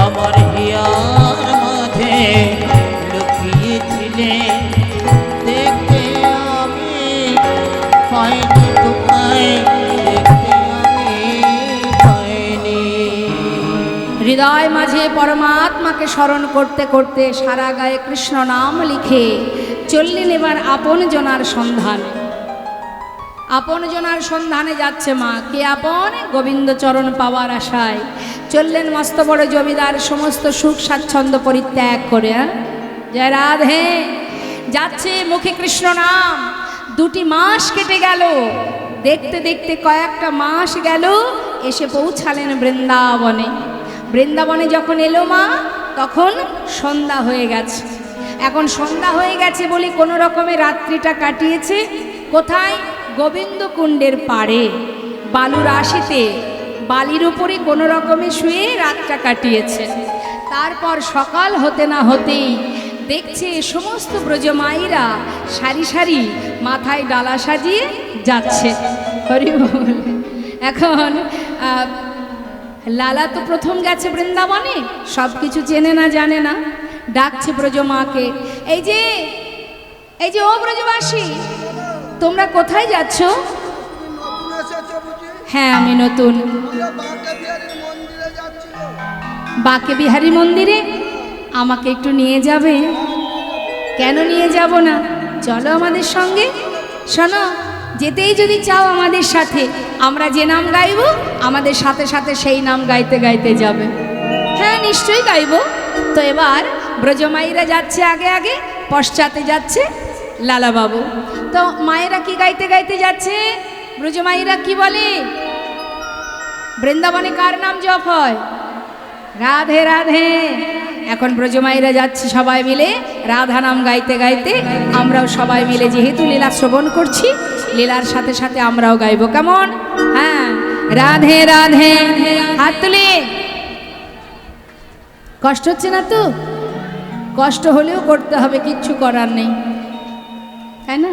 আমার হিয়ার মাঝে লুকিয়েছিলে, দেখতে আমি পাইনি তোমায়, দেখতে আমি পাইনি। হৃদয় মাঝে পরমাত্মাকে স্মরণ করতে করতে সারা গায়ে কৃষ্ণ নাম লিখে চললেন এবার আপন জনার সন্ধানে। আপন জনার সন্ধানে যাচ্ছে মা। কে আপন? গোবিন্দ চরণ পাওয়ার আশায় চললেন মস্ত বড় জমিদার সমস্ত সুখ স্বাচ্ছন্দ্য পরিত্যাগ করে। জয় রাধে। যাচ্ছে মুখে কৃষ্ণ নাম। 2টি মাস কেটে গেল, দেখতে দেখতে কয়েকটা মাস গেল, এসে পৌঁছালেন বৃন্দাবনে। বৃন্দাবনে যখন এলো মা, তখন সন্ধ্যা হয়ে গেছে। এখন সন্ধ্যা হয়ে গেছে বলে কোনো রকমে রাত্রিটা কাটিয়েছে কোথায়? গোবিন্দ কুণ্ডের পাড়ে বালুর আশিতে বালির উপরে কোনো রকমে শুয়ে রাতটা কাটিয়েছে। তারপর সকাল হতে না হতেই দেখছে সমস্ত ব্রজমাইরা সারি সারি মাথায় ডালা সাজিয়ে যাচ্ছে। হরি বল। এখন লালা তো প্রথম গেছে বৃন্দাবনে, সব কিছু চেনে না জানে না, ডাকছে ব্রজমাকে, এই যে এই যে ও ব্রজবাসী, তোমরা কোথায় যাচ্ছ? হ্যাঁ আমি নতুন। বাঁকে বিহারী মন্দিরে আমাকে একটু নিয়ে যাবে? কেন নিয়ে যাব না, চলো আমাদের সঙ্গে। শোনো, যেতেই যদি চাও আমাদের সাথে, আমরা যে নাম গাইব আমাদের সাথে সাথে সেই নাম গাইতে গাইতে যাবে। হ্যাঁ নিশ্চয়ই গাইব। তো এবার ব্রজমাইরা যাচ্ছে আগে আগে, পশ্চাতে যাচ্ছে লালা বাবু। তো মায়েরা কি গাইতে গাইতে যাচ্ছে? ব্রজমাইরা কি বলে? বৃন্দাবনে কার নাম জপ হয়? রাধে রাধে। এখন ব্রজমাইরা যাচ্ছে সবাই মিলে রাধা নাম গাইতে গাইতে। আমরাও সবাই মিলে যেহেতু লীলা শ্রবণ করছি, লীলার সাথে সাথে আমরাও গাইব। কেমন? হ্যাঁ, রাধে রাধে। হাত তুলে। কষ্ট হচ্ছে না তো? কষ্ট হলেও করতে হবে, কিচ্ছু করার নেই, তাই না?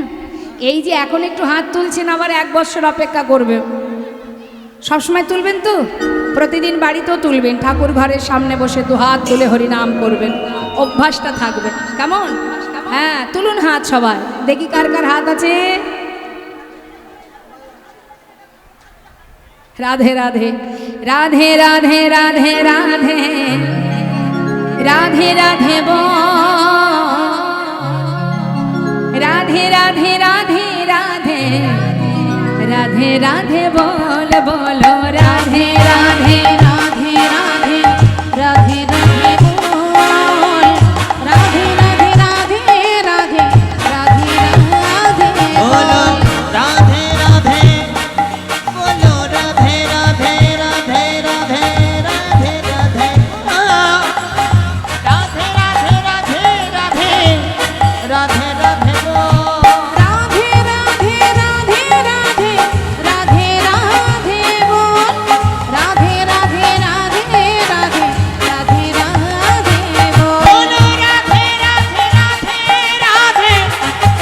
এই যে এখন একটু হাত তুলছেন, আবার 1 বছর অপেক্ষা করবে। সবসময় তুলবেন তো? প্রতিদিন বাড়িতেও তুলবেন, ঠাকুর ঘরের সামনে বসে 2 হাত তুলে হরিনাম করবেন, অভ্যাসটা থাকবে। কেমন? হ্যাঁ, তুলুন হাত সবাই, দেখি কার কার হাত আছে। রাধে রাধে। রাধে রাধে রাধে রাধে রাধে রাধে বল, রাধে রাধে রাধে রাধে রাধে রাধে বল, বলো রাধে রাধে রাধে রাধে রাধে রাধে বল, রাধে রাধে রাধে রাধে রাধে রাধে বলো রাধে রাধে, বলো রাধে রাধে রাধে রাধে রাধে রাধে, রাধে রাধে রাধে রাধে রাধে রাধে বল। রাধে রাধে রাধে রাধে রাধে রাধে বল, রাধে রাধে রাধে রাধে রাধে রাধে বল, বলো রাধে রাধে রাধে রাধে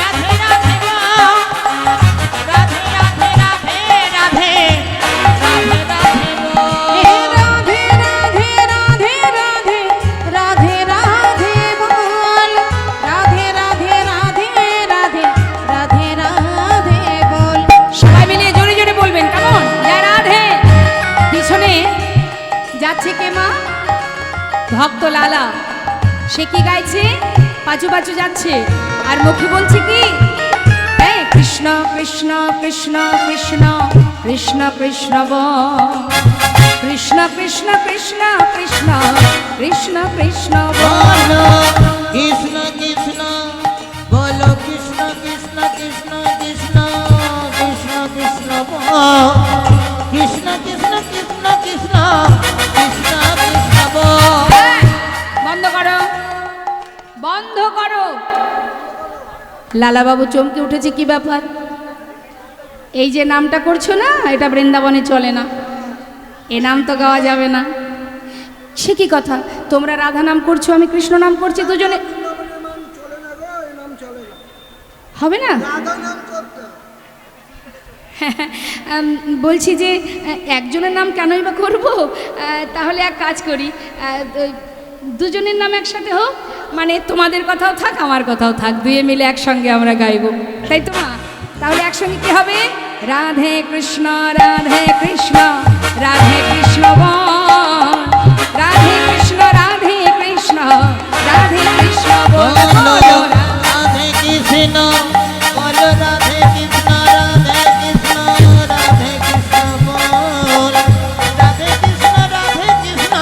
রাধে রাধে বল, রাধে রাধে রাধে রাধে রাধে রাধে বল। হে রাধে রাধে রাধে রাধে রাধে রাধে বল, রাধে রাধে রাধে রাধে রাধে রাধে বল। সবাই মিলে জোরে জোরে বলবেন। কেমন? জয় রাধে। পিছনে যাচ্ছে কে মা? ভক্ত লালা। সে কি গাইছে? পাচু পাচু যাচ্ছে, আর মুখে বলছে কি? কৃষ্ণ কৃষ্ণ কৃষ্ণ কৃষ্ণ কৃষ্ণ কৃষ্ণ কৃষ্ণ বল কৃষ্ণ কৃষ্ণ কৃষ্ণ কৃষ্ণ কৃষ্ণ কৃষ্ণ বল বলো কৃষ্ণ কৃষ্ণ বলো কৃষ্ণ কৃষ্ণ কৃষ্ণ কৃষ্ণ কৃষ্ণ কৃষ্ণ বল কৃষ্ণ কৃষ্ণ কৃষ্ণ কৃষ্ণ কৃষ্ণ কৃষ্ণ বল বন্ধ করো বন্ধ করো। লালাবাবু চমকে উঠেছে, কি ব্যাপার? এই যে নামটা করছো না, এটা বৃন্দাবনে চলে না, এ নাম তো গাওয়া যাবে না। সে কি কথা, তোমরা রাধা নাম করছো, আমি কৃষ্ণ নাম করছি, দুজনে হবে না? বলছি যে একজনের নাম কেনই বা করবো, তাহলে এক কাজ করি, দুজনের নাম একসাথে হোক, মানে তোমাদের কথাও থাক আমার কথাও থাক, দুয়ে মিলে একসঙ্গে আমরা গাইবো, তাই তো মা? তাহলে একসঙ্গে কি হবে? রাধে কৃষ্ণ রাধে কৃষ্ণ রাধে কৃষ্ণ বল রাধে কৃষ্ণ রাধে কৃষ্ণ রাধে কৃষ্ণ বল বলো রাধে কৃষ্ণ বলো রাধে কৃষ্ণ রাধে কৃষ্ণ রাধে কৃষ্ণ বল রাধে কৃষ্ণ রাধে কৃষ্ণ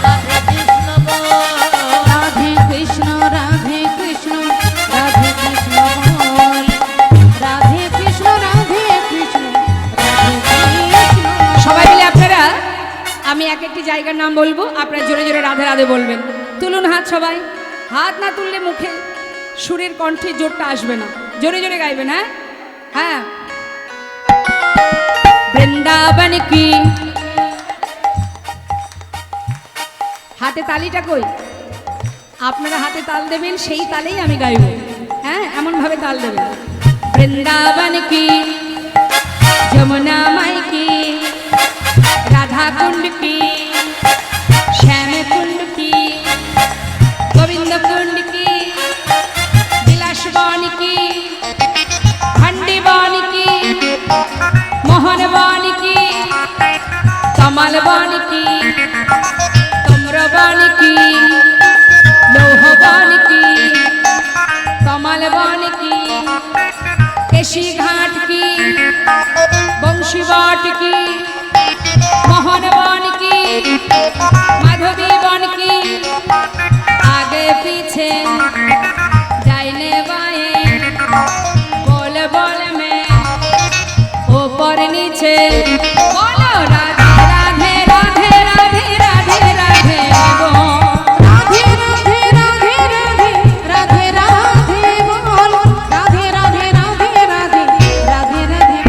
রাধে কৃষ্ণ বল রাধে কৃষ্ণ রাধে কৃষ্ণ রাধে কৃষ্ণ বল রাধে কৃষ্ণ রাধে কৃষ্ণ রাধে কৃষ্ণ। সবাই মিলে আপনারা, আমি এক একটি জায়গার নাম বলবো, আপনারা জোরে জোরে রাধে রাধে বলবেন। তুলুন হাত সবাই, হাত না তুললে মুখে সুরের কণ্ঠে জোরটা আসবে না, জোরে জোরে গাইবেন। হ্যাঁ হ্যাঁ। বৃন্দাবন কি, হাতে তালিটা কই? আপনারা হাতে তাল দেবেন, সেই তালেই আমি গাইব। হ্যাঁ, এমন ভাবে তাল দেবেন। বৃন্দাবন কি, যমুনা মাই কি, রাধা কুণ্ড কি, শ্যাম কুণ্ড কি, গোবিন্দ কুণ্ড কি, বিলাস বন কি, খন্ডি বন কি, মোহন বন কি, কমল বন কি, তম্র বন কি, লৌহ বন কি, কমল বন কি, কেশি ঘাট কি, বংশী বট কি, মোহন বন কি, মাধবী বন কি, आगे पीछे दाहिने बाएं बोल बोल में ऊपर नीचे बोलो राधे राधे राधे राधे राधे राधे बोल राधे राधे राधे राधे राधे राधे बोल राधे राधे राधे राधे राधे राधे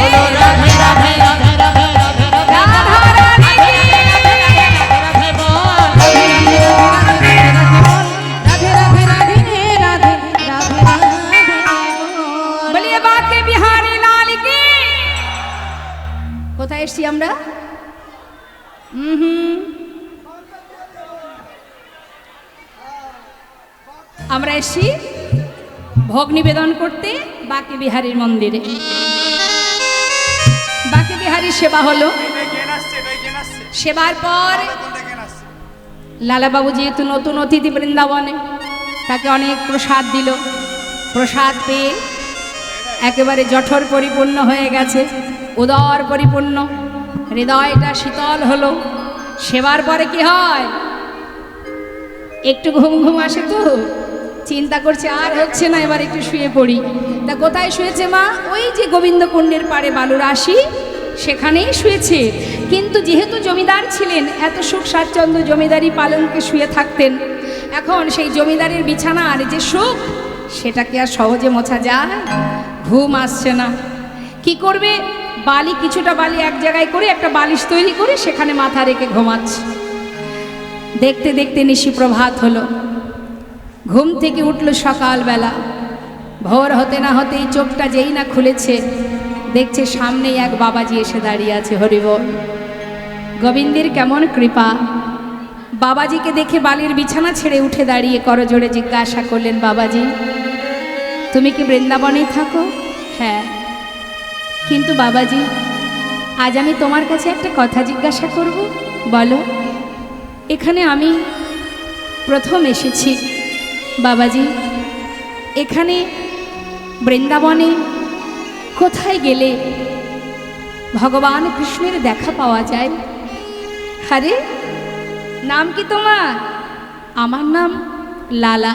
बोल राधे राधे राधे राधे राधे राधा रानी की राधे बोल राधे राधे राधे राधे राधे राधे বলিয়ে বাকে বিহারী লাল কি। কোথায় এসছি আমরা? আমরা এসছি ভোগ নিবেদন করতে বাকে বিহারীর মন্দিরে। বাকে বিহারীর সেবা হলো, সেবার পর লালাবাবু যেহেতু নতুন অতিথি বৃন্দাবনে, তাকে অনেক প্রসাদ দিল। প্রসাদ পেয়ে একেবারে জঠর পরিপূর্ণ হয়ে গেছে, উদর পরিপূর্ণ, হৃদয়টা শীতল হলো। সেবার পরে কি হয়, একটু ঘুম ঘুম আসে, তো চিন্তা করছে আর হচ্ছে না, এবার একটু শুয়ে পড়ি। তা কোথায় শুয়েছে মা? ওই যে গোবিন্দ কুণ্ডের পাড়ে বালুরাশি, সেখানেই শুয়েছে। কিন্তু যেহেতু জমিদার ছিলেন, এত সুখ স্বাচ্ছন্দ্য জমিদারি পালনকে শুয়ে থাকতেন। এখন সেই জমিদারের বিছানার যে সুখ, সেটাকে আর সহজে মোছা যায়? ঘুম আসছে না, কি করবে? বালি, কিছুটা বালি এক জায়গায় করে একটা বালিশ তৈরি করে সেখানে মাথা রেখে ঘুমাচ্ছে। দেখতে দেখতে নিশি প্রভাত হলো, ঘুম থেকে উঠল সকালবেলা। ভোর হতে না হতেই চোখটা যেই না খুলেছে, দেখছে সামনেই এক বাবাজি এসে দাঁড়িয়ে আছে। হরিবল, গোবিন্দের কেমন কৃপা! বাবাজিকে দেখে বালির বিছানা ছেড়ে উঠে দাঁড়িয়ে করজোড়ে জিজ্ঞাসা করলেন, বাবাজি তুমি কি বৃন্দাবনেই থাকো? হ্যাঁ। কিন্তু বাবাজি, আজ আমি তোমার কাছে একটা কথা জিজ্ঞাসা করব, বলো। এখানে আমি প্রথম এসেছি বাবাজি, এখানে বৃন্দাবনে কোথায় গেলে ভগবান কৃষ্ণের দেখা পাওয়া যায়। আরে নাম কি তোমার? আমার নাম লালা।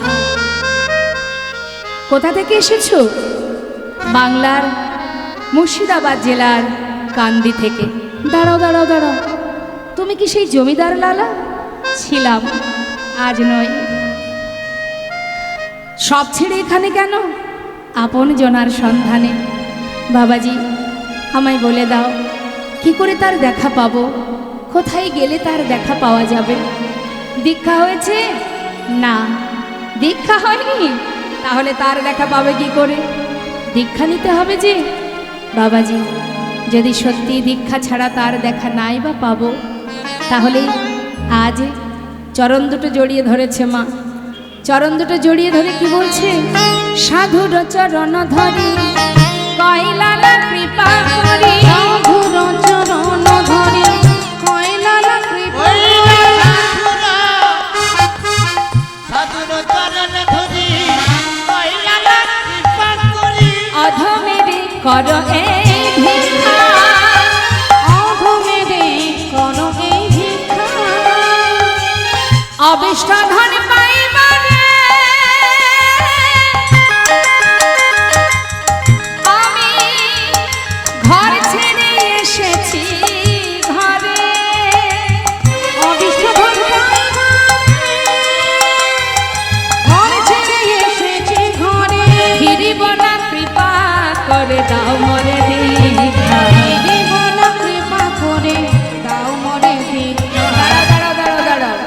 কোথা থেকে এসেছো? বাংলার মুর্শিদাবাদ জেলার কান্দি থেকে। দাঁড়াও দাঁড়াও দাঁড়াও, তুমি কি সেই জমিদার লালা? ছিলাম, আজ নয়। সব ছেড়ে এখানে কেন? আপন জনার সন্ধানে। বাবাজি, আমায় বলে দাও, কি করে তার দেখা পাবো? কোথায় গেলে তার দেখা পাওয়া যাবে? দীক্ষা হয়েছে? না, দীক্ষা হয়নি। তাহলে তার দেখা পাবে কি করে? দীক্ষা নিতে হবে যে। বাবাজি, যদি সত্যি দীক্ষা ছাড়া তার দেখা নাই বা পাবো, তাহলে আজ চরণ দুটো জড়িয়ে ধরেছে মা। চরণ দুটো জড়িয়ে ধরে কি বলছে? সাধুর চরণ ধরি কয়লালা কৃপা করি, সাধুর চরণ ধরি কয়লালা কৃপা অধমেরে কর এই ভিক্ষা, অধমেরে করো এই ভিক্ষা, অবিষ্ট ধন পাইবারে আমি ঘর ছেড়ে এসেছি ঘরে। অবিষ্ট ধন ঘর ছেড়ে এসেছি ঘরে, ফিরিব না, কৃপা করে দাও মরে দীক্ষা। ফিরিব না, কৃপা করে দাও মরে ভিক্ষা। দাঁড়াও দাঁড়াও দাঁড়াও দাঁড়াও,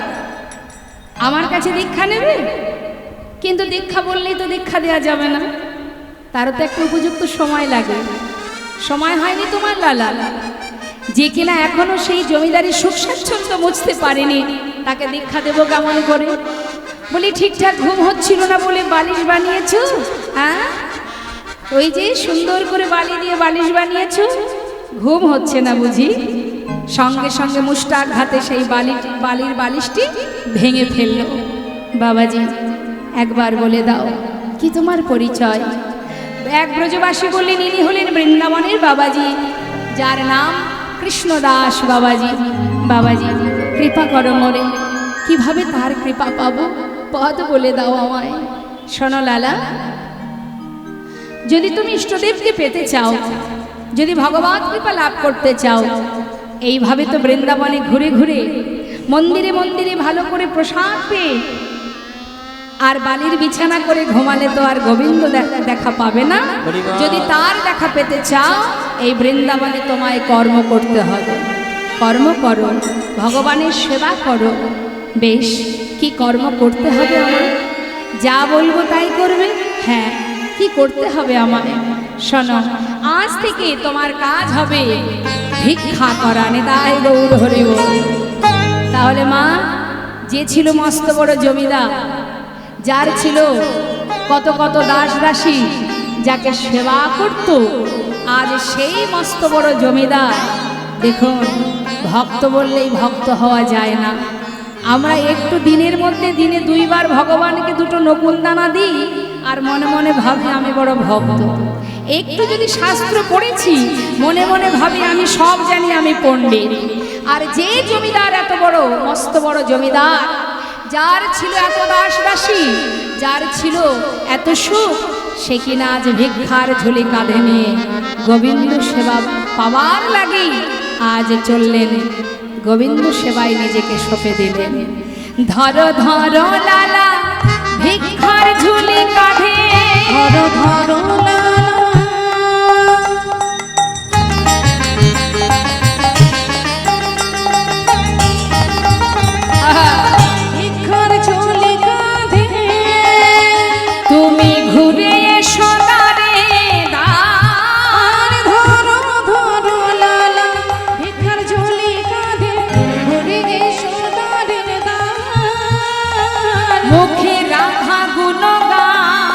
আমার কাছে দীক্ষা নেবে? কিন্তু দীক্ষা বললেই তো দীক্ষা দেওয়া যাবে না, তারও তো একটা উপযুক্ত সময় লাগে। সময় হয়নি তোমার লালা? যে কিনা এখনো সেই জমিদারি সুখ স্বাচ্ছন্দ্য মুছতে পারেনি, তাকে দীক্ষা দেবো কেমন করে? বলি ঠিকঠাক ঘুম হচ্ছিল না বলে বালিশ বানিয়েছো? হ্যাঁ, ওই যে সুন্দর করে বালি দিয়ে বালিশ বানিয়েছো, ঘুম হচ্ছে না বুঝি? সঙ্গে সঙ্গে মুষ্টাঘাতে সেই বালির বালিশটি ভেঙে ফেললো। বাবাজি, একবার বলে দাও, কি তোমার পরিচয়? এক ব্রজবাসী বললেন, ইনি হলেন বৃন্দাবনের বাবাজি, যার নাম কৃষ্ণদাস বাবাজি। বাবাজি, কৃপা করো মোরে, কিভাবে তার কৃপা পাবো? পদ বলে দাও আমায়। শোনো লালা, যদি তুমি ইষ্টদেবকে পেতে চাও, যদি ভগবত কৃপা লাভ করতে চাও, এইভাবে তো বৃন্দাবনে ঘুরে ঘুরে মন্দিরে মন্দিরে ভালো করে প্রসাদ পেয়ে আর বালির বিছানা করে ঘুমালে তো আর গোবিন্দ দেখা পাবে না। যদি তার দেখা পেতে চাও, এই বৃন্দাবনে তোমায় কর্ম করতে হবে। কর্ম করো, ভগবানের সেবা করো। বেশ, কি কর্ম করতে হবে আমার? যা বলবো তাই করবে? হ্যাঁ, কি করতে হবে আমায়? শোনো, আজ থেকে তোমার কাজ হবে ভিক্ষা করা। নিতাই গৌর হরি বল। তাহলে মা, যে ছিল মস্ত বড় জমিদার, যার ছিল কত কত দাস দাসী, যাকে সেবা করত, আজ সেই মস্ত বড় জমিদার। দেখুন, ভক্ত বললেই ভক্ত হওয়া যায় না। আমরা একটু দিনের মধ্যে দিনে দুইবার ভগবানকে দুটো নকুল দানা দিই আর মনে মনে ভাবি আমি বড় ভক্ত। একটু যদি শাস্ত্র পড়েছি, মনে মনে ভাবি আমি সব জানি, আমি পণ্ডিত। আর যে জমিদার এত বড় মস্ত বড় জমিদার, যার ছিল এত দাস দাসী, যার ছিল এত সুখ, সে কিনা আজ ভিক্ষার ঝুলি কাঁধে নিয়ে গোবিন্দ সেবা পাওয়ার লাগি আজ চললেন, গোবিন্দ সেবায় নিজেকে সঁপে দিলেন। ধরো ধরো লালা ভিক্ষার ঝুলি কাঁধে, ধরো ধরো লালা, ভিক্ষার ঝুলি কাঁধে, তুমি ঘুরে এসো দ্বারে দ্বার। ধরো ধরো লালা, ভিক্ষার ঝুলি কাঁধে, ঘুরে এসো দ্বারে দ্বার। মুখে রাধা গুণগান,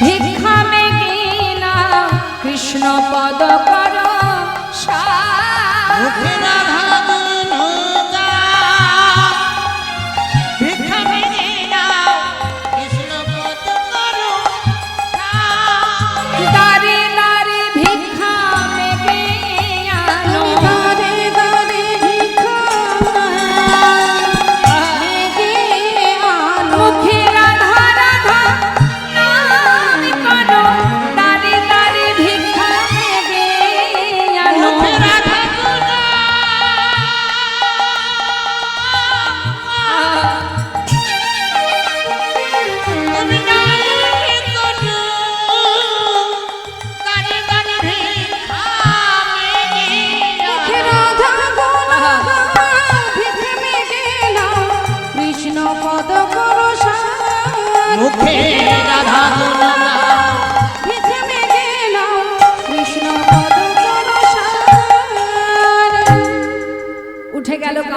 ভিক্ষা মেঘিনা কৃষ্ণ পদ কর সার। দাঁড়ে দাঁড়ে ভিক্ষা মেঘে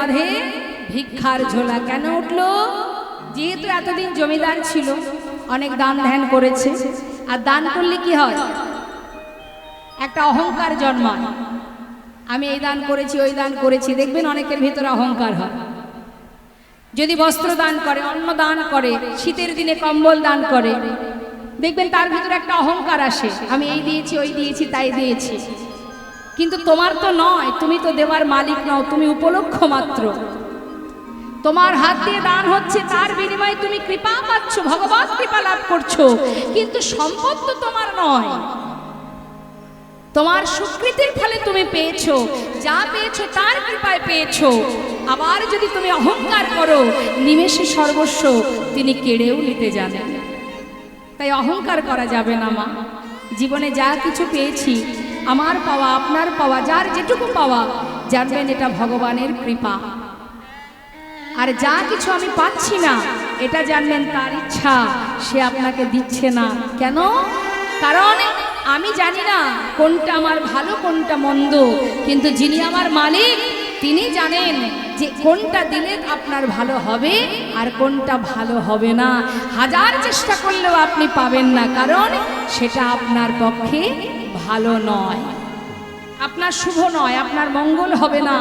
কাঁধে ভিক্ষার ঝোলা কেন উঠলো? যেহেতু এতদিন জমিদার ছিল, অনেক দান ধ্যান করেছে, আর দান করলে কি হয়? একটা অহংকার জন্মায়। আমি এই দান করেছি, ওই দান করেছি, দেখবেন অনেকের ভিতরে অহংকার হয়। যদি বস্ত্র দান করে, অন্ন দান করে, শীতের দিনে কম্বল দান করে, দেখবেন তার ভিতরে একটা অহংকার আসে, আমি এই দিয়েছি, ওই দিয়েছি, তাই দিয়েছি। কিন্তু তোমার তো নয়, তুমি তো দেওয়ার মালিক নও, তুমি উপলক্ষ মাত্র। তোমার হাত দিয়ে দান হচ্ছে, তার বিনিময়ে তুমি কৃপা পাচ্ছ, ভগবান কৃপা লাভ করছো, কিন্তু সম্পদ তো তোমার নয়। তোমার সুকৃতির ফলে তুমি পেয়েছো, যা পেয়েছো তার কৃপায় পেয়েছো। আবার যদি তুমি অহংকার করো, নিমেষে সর্বস্ব তিনি কেড়েও নিতে জানেন। তাই অহংকার করা যাবে না মা। জীবনে যা কিছু পেয়েছি, আমার পাওয়া, আপনার পাওয়া, যার যেটুকু পাওয়া, জানবেন এটা ভগবানের কৃপা। আর যা কিছু আমি পাচ্ছি না, এটা জানবেন তার ইচ্ছা, সে আপনাকে দিচ্ছে না। কেন? কারণ আমি জানি না কোনটা আমার ভালো, কোনটা মন্দ, কিন্তু যিনি আমার মালিক তিনি জানেন যে কোনটা দিলে আপনার ভালো হবে আর কোনটা ভালো হবে না। হাজার চেষ্টা করলেও আপনি পাবেন না, কারণ সেটা আপনার পক্ষে ভালো নয়, আপনার শুভ নয়, আপনার মঙ্গল হবে না,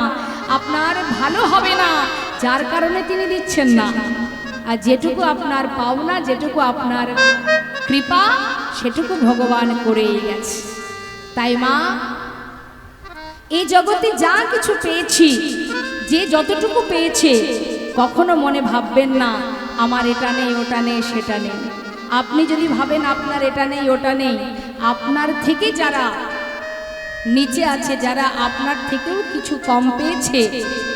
আপনার ভালো হবে না, যার কারণে তিনি দিচ্ছেন না। আর যেটুকু আপনার পাওনা, যেটুকু আপনার কৃপা, সেটুকু ভগবান করেই গেছে। তাই মা, এই জগতে যা কিছু পেয়েছি, যে যতটুকু পেয়েছে, কখনো মনে ভাববেন না আমার এটা নেই, ওটা নেই, সেটা নেই। আপনি যদি ভাবেন আপনার এটা নেই, ওটা নেই, আপনার থেকে যারা নিচে আছে, যারা আপনার থেকেও কিছু কম পেয়েছে,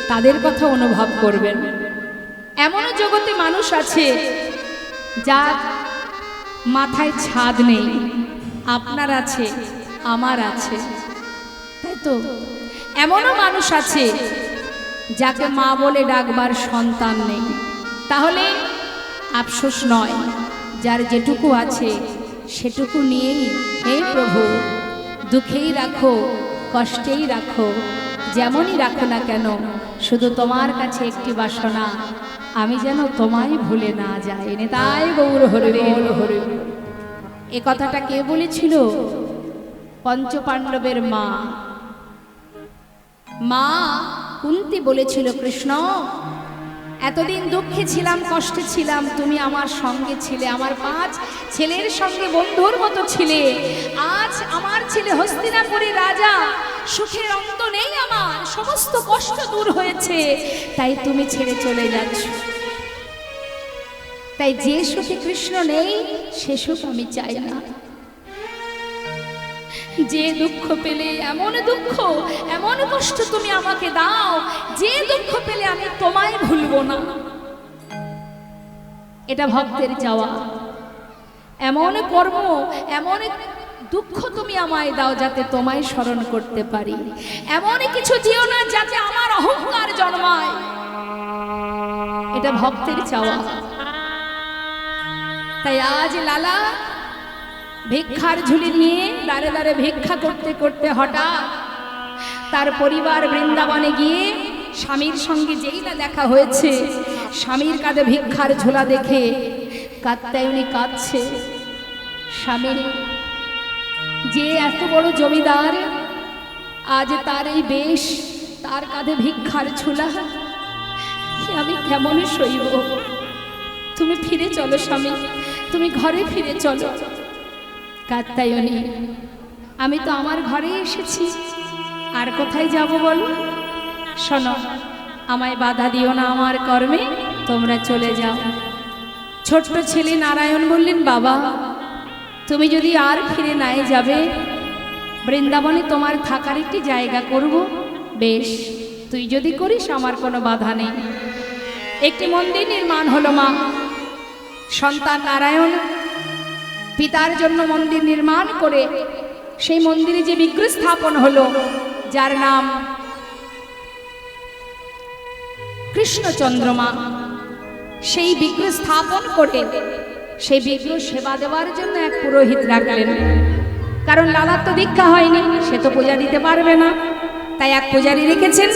তাদের কথা অনুভব করবেন। এমনও জগতে মানুষ আছে যার মাথায় ছাদ নেই, আপনার আছে, আমার আছে, তাই তো? এমনও মানুষ আছে যাকে মা বলে ডাকবার সন্তান নেই। তাহলে আফসোস নয়, যার যেটুকু আছে সেটুকু নিয়েই, হে প্রভু, দুঃখেই রাখো, কষ্টেই রাখো, যেমনই রাখো না কেন, শুধু তোমার কাছে একটি বাসনা, আমি যেন তোমায় ভুলে না যাই। তাই গৌর হরে বল হরে। এ কথাটা কে বলেছিল? পঞ্চপাণ্ডবের মা, মা কুন্তি বলেছিল, কৃষ্ণ, এতদিন দুঃখে ছিলাম, কষ্টে ছিলাম, তুমি আমার সঙ্গে ছিলে, আমার 5 ছেলের সঙ্গে বন্ধুর মতো ছিলে। আজ আমার ছেলে হস্তিনাপুরের রাজা, সুখের অন্ত নেই, আমার সমস্ত কষ্ট দূর হয়েছে, তাই তুমি ছেড়ে চলে যাচ্ছ। তাই যে সুখে কৃষ্ণ নেই, সে সুখ আমি চাই না। যে দুঃখ পেলে, এমন দুঃখ, এমন কষ্ট তুমি আমাকে দাও, যে দুঃখ পেলে আমি তোমায় ভুলবো না, এটা ভক্তের চাওয়া। এমন কর্ম, এমন দুঃখ তুমি আমায় দাও যাতে তোমায় স্মরণ করতে পারি। এমন কিছু দিও না যাতে আমার অহংকার জন্মায়, এটা ভক্তের চাওয়া। তাই আজ লালা ভিক্ষার ঝুলি নিয়ে দাঁড়ে দাঁড়ে ভিক্ষা করতে করতে হঠাৎ তার পরিবার বৃন্দাবনে গিয়ে স্বামীর সঙ্গে যেই না দেখা হয়েছে, স্বামীর কাঁধে ভিক্ষার ঝোলা দেখে কাত্যায়নী কাঁদছে। স্বামী যে এত বড় জমিদার, আজ তার এই বেশ, তার কাঁধে ভিক্ষার ঝোলা, আমি কেমন সইব? তুমি ফিরে চলো স্বামী, তুমি ঘরে ফিরে চলো। কাত্যায়নী, আমি তো আমার ঘরে এসেছি, আর কোথায় যাব বলো? শোনো, আমায় বাধা দিও না আমার কর্মে, তোমরা চলে যাও। ছোট্ট ছেলে নারায়ণ বললেন, বাবা, তুমি যদি আর ফিরে নাই যাবে, বৃন্দাবনে তোমার থাকার একটি জায়গা করব। বেশ, তুই যদি করিস আমার কোনো বাধা নেই। একটি মন্দির নির্মাণ হলো মা। সন্তান নারায়ণ পিতার জন্য মন্দির নির্মাণ করে সেই মন্দিরে যে বিগ্রহ স্থাপন হলো, যার নাম কৃষ্ণচন্দ্রমা, সেই বিগ্রহ স্থাপন করে সেই বিগ্রহ সেবা দেওয়ার জন্য এক পুরোহিত রাখলেন। কারণ লালার তো দীক্ষা হয়নি, সে তো পূজা দিতে পারবে না, তাই এক পূজারী রেখেছেন।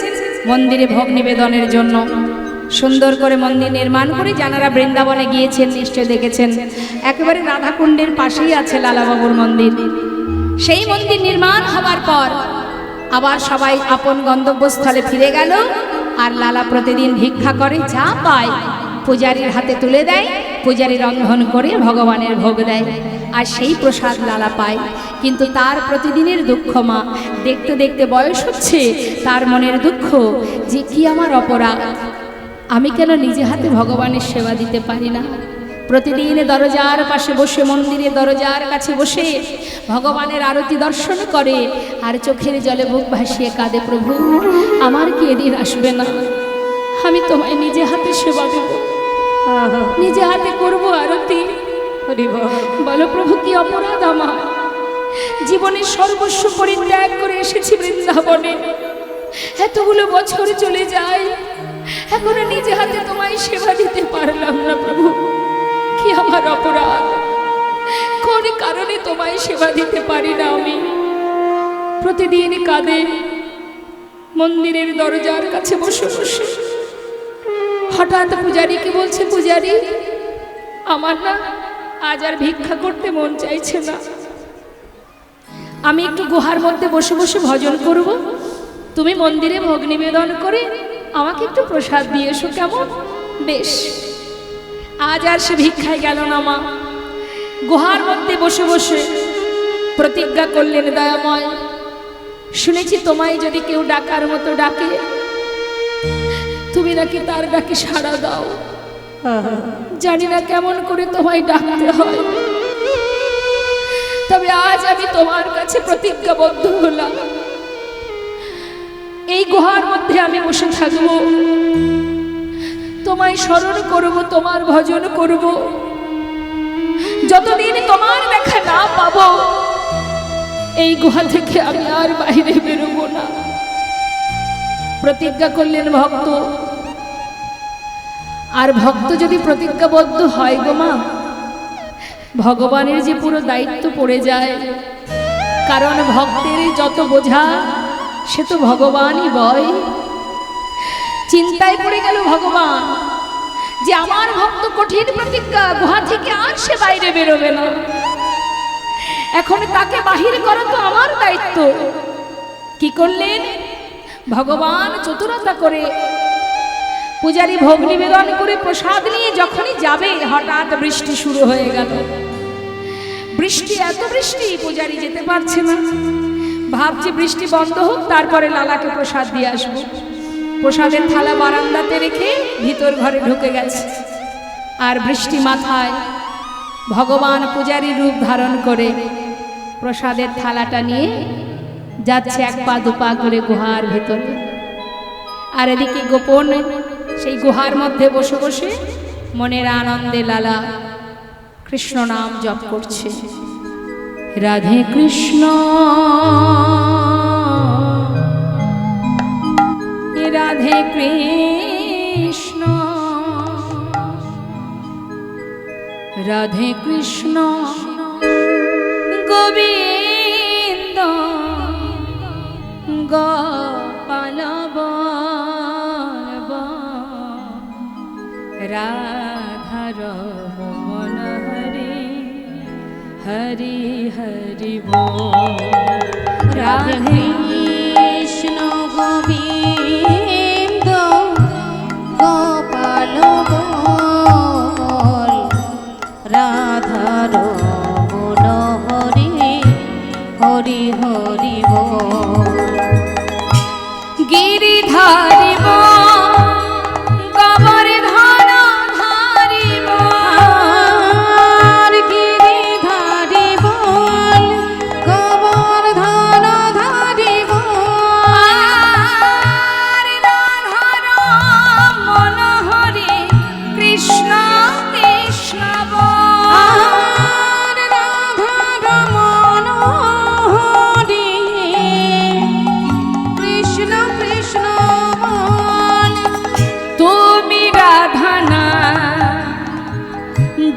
মন্দিরে ভোগ নিবেদনের জন্য সুন্দর করে মন্দির নির্মাণ করে, যারা বৃন্দাবনে গিয়েছেন নিশ্চয় দেখেছেন, একেবারে রাধাকুণ্ডের পাশেই আছে লালাবাবুর মন্দির। সেই মন্দির নির্মাণ হবার পর আবার সবাই আপন গন্তব্যস্থলে ফিরে গেল। আর লালা প্রতিদিন ভিক্ষা করে, যা পায় পূজারীর হাতে তুলে দেয়, পূজারী রন্ধন করে ভগবানের ভোগ দেয়, আর সেই প্রসাদ লালা পায়। কিন্তু তার প্রতিদিনের দুঃখ মা, দেখতে দেখতে বয়স হচ্ছে, তার মনের দুঃখ যে কি আমার অপরাধ, আমি কেন নিজে হাতে ভগবানের সেবা দিতে পারি না। প্রতিদিন দরজার পাশে বসে, মন্দিরের দরজার কাছে বসে ভগবানের আরতি দর্শন করে, আর চোখের জলে বুক ভাসিয়ে কাঁদে, প্রভু আমার কি এদিন আসবে না, আমি তোমায় নিজে হাতে সেবা দেব, নিজে হাতে করব আরতি। বলো প্রভু কি অপরাধ আমার, জীবনের সর্বস্ব পরিত্যাগ করে এসেছি বৃন্দাবনে, এতগুলো বছর চলে যায়, এখনো নিজে হাতে তোমায় সেবা দিতে পারলাম না, প্রভু কি আমার অপরাধ, কোন কারণে তোমায় সেবা দিতে পারি না আমি। প্রতিদিন কাঁদে মন্দিরের দরজার কাছে বসে বসে। হঠাৎ পূজারীকে বলছে, পূজারী আমার না আজ আর ভিক্ষা করতে মন চাইছে না, আমি একটু গুহার মধ্যে বসে বসে ভজন করব, তুমি মন্দিরে ভোগ নিবেদন করে আমাকে একটু প্রসাদ দিয়ে এসো, কেমন? বেশ। আজ আর সে ভিক্ষায় গেল না মা, গুহার মধ্যে বসে বসে প্রতিজ্ঞা করলেন, দয়াময় শুনেছি তোমায় যদি কেউ ডাকার মতো ডাকে, তুমি নাকি তার ডাকে সাড়া দাও, জানি না কেমন করে তোমায় ডাকতে হয়, তবে আজ আমি তোমার কাছে প্রতিজ্ঞাবদ্ধ হলাম, এই গুহার মধ্যে আমি বসে থাকবো, তোমায় স্মরণ করব, তোমার ভজন করব, যতদিন তোমার দেখা না পাবো এই গুহা থেকে আমি আর বাইরে বেরোবো না। প্রতিজ্ঞা করলেন ভক্ত। আর ভক্ত যদি প্রতিজ্ঞাবদ্ধ হয় গো মা, ভগবানের যে পুরো দায়িত্ব পড়ে যায়, কারণ ভক্তের যত বোঝা সে তো ভগবানই বয়। চিন্তায় পড়ে গেল ভগবান যে আমার ভক্ত কঠিন প্রতিজ্ঞা, গুহা থেকে আর সে বাইরে বেরোবে না, এখন তাকে বাহির করা তো আমার দায়িত্ব। কি করলেন ভগবান? চতুরতা করে পূজারী ভোগ নিবেদন করে প্রসাদ নিয়ে যখনই যাবে, হঠাৎ বৃষ্টি শুরু হয়ে গেল। বৃষ্টি, এত বৃষ্টি, পূজারী যেতে পারছে না, ভাবছে বৃষ্টি বন্ধ হোক তারপরে লালাকে প্রসাদ দিয়ে আসবো। প্রসাদের থালা বারান্দাতে রেখে ভিতর ঘরে ঢুকে গেছে, আর বৃষ্টি মাথায় ভগবান পূজারী রূপ ধারণ করে প্রসাদের থালাটা নিয়ে যাচ্ছে এক পা দুপা করে গুহার ভেতরে। আর এদিকে গোপন সেই গুহার মধ্যে বসে বসে মনের আনন্দে লালা কৃষ্ণ নাম জপ করছে, রাধে কৃষ্ণ রাধে কৃষ্ণ রাধে কৃষ্ণ গোবিন্দ গোপাল রাধা রমণ হরি হরি হরি বল। রাধে কৃষ্ণ গোবিন্দ গোপাল বল, রাধা রমণ হরি হরি হরি বল। গিরিধারি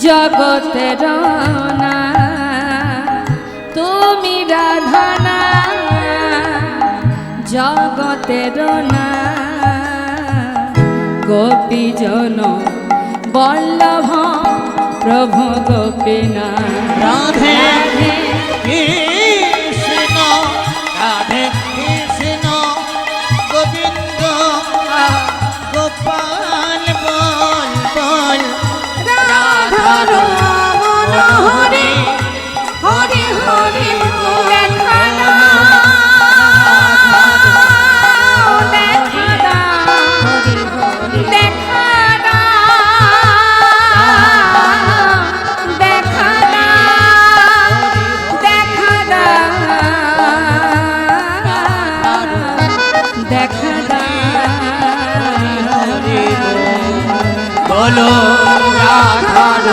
জগতের না, তুমি রাধা না জগতের না গোপীজন বল্লভ প্রভু গোপীনা রাধে কৃষ্ণ রাধে কৃষ্ণ গোবিন্দ গোপাল বল বল রাধার মনোহরে হরে হরে দেখা দাও, দেখা দাও, দেখা দাও, দেখা দাও, দেখা দাও, দেখা দাও। বলো রাধার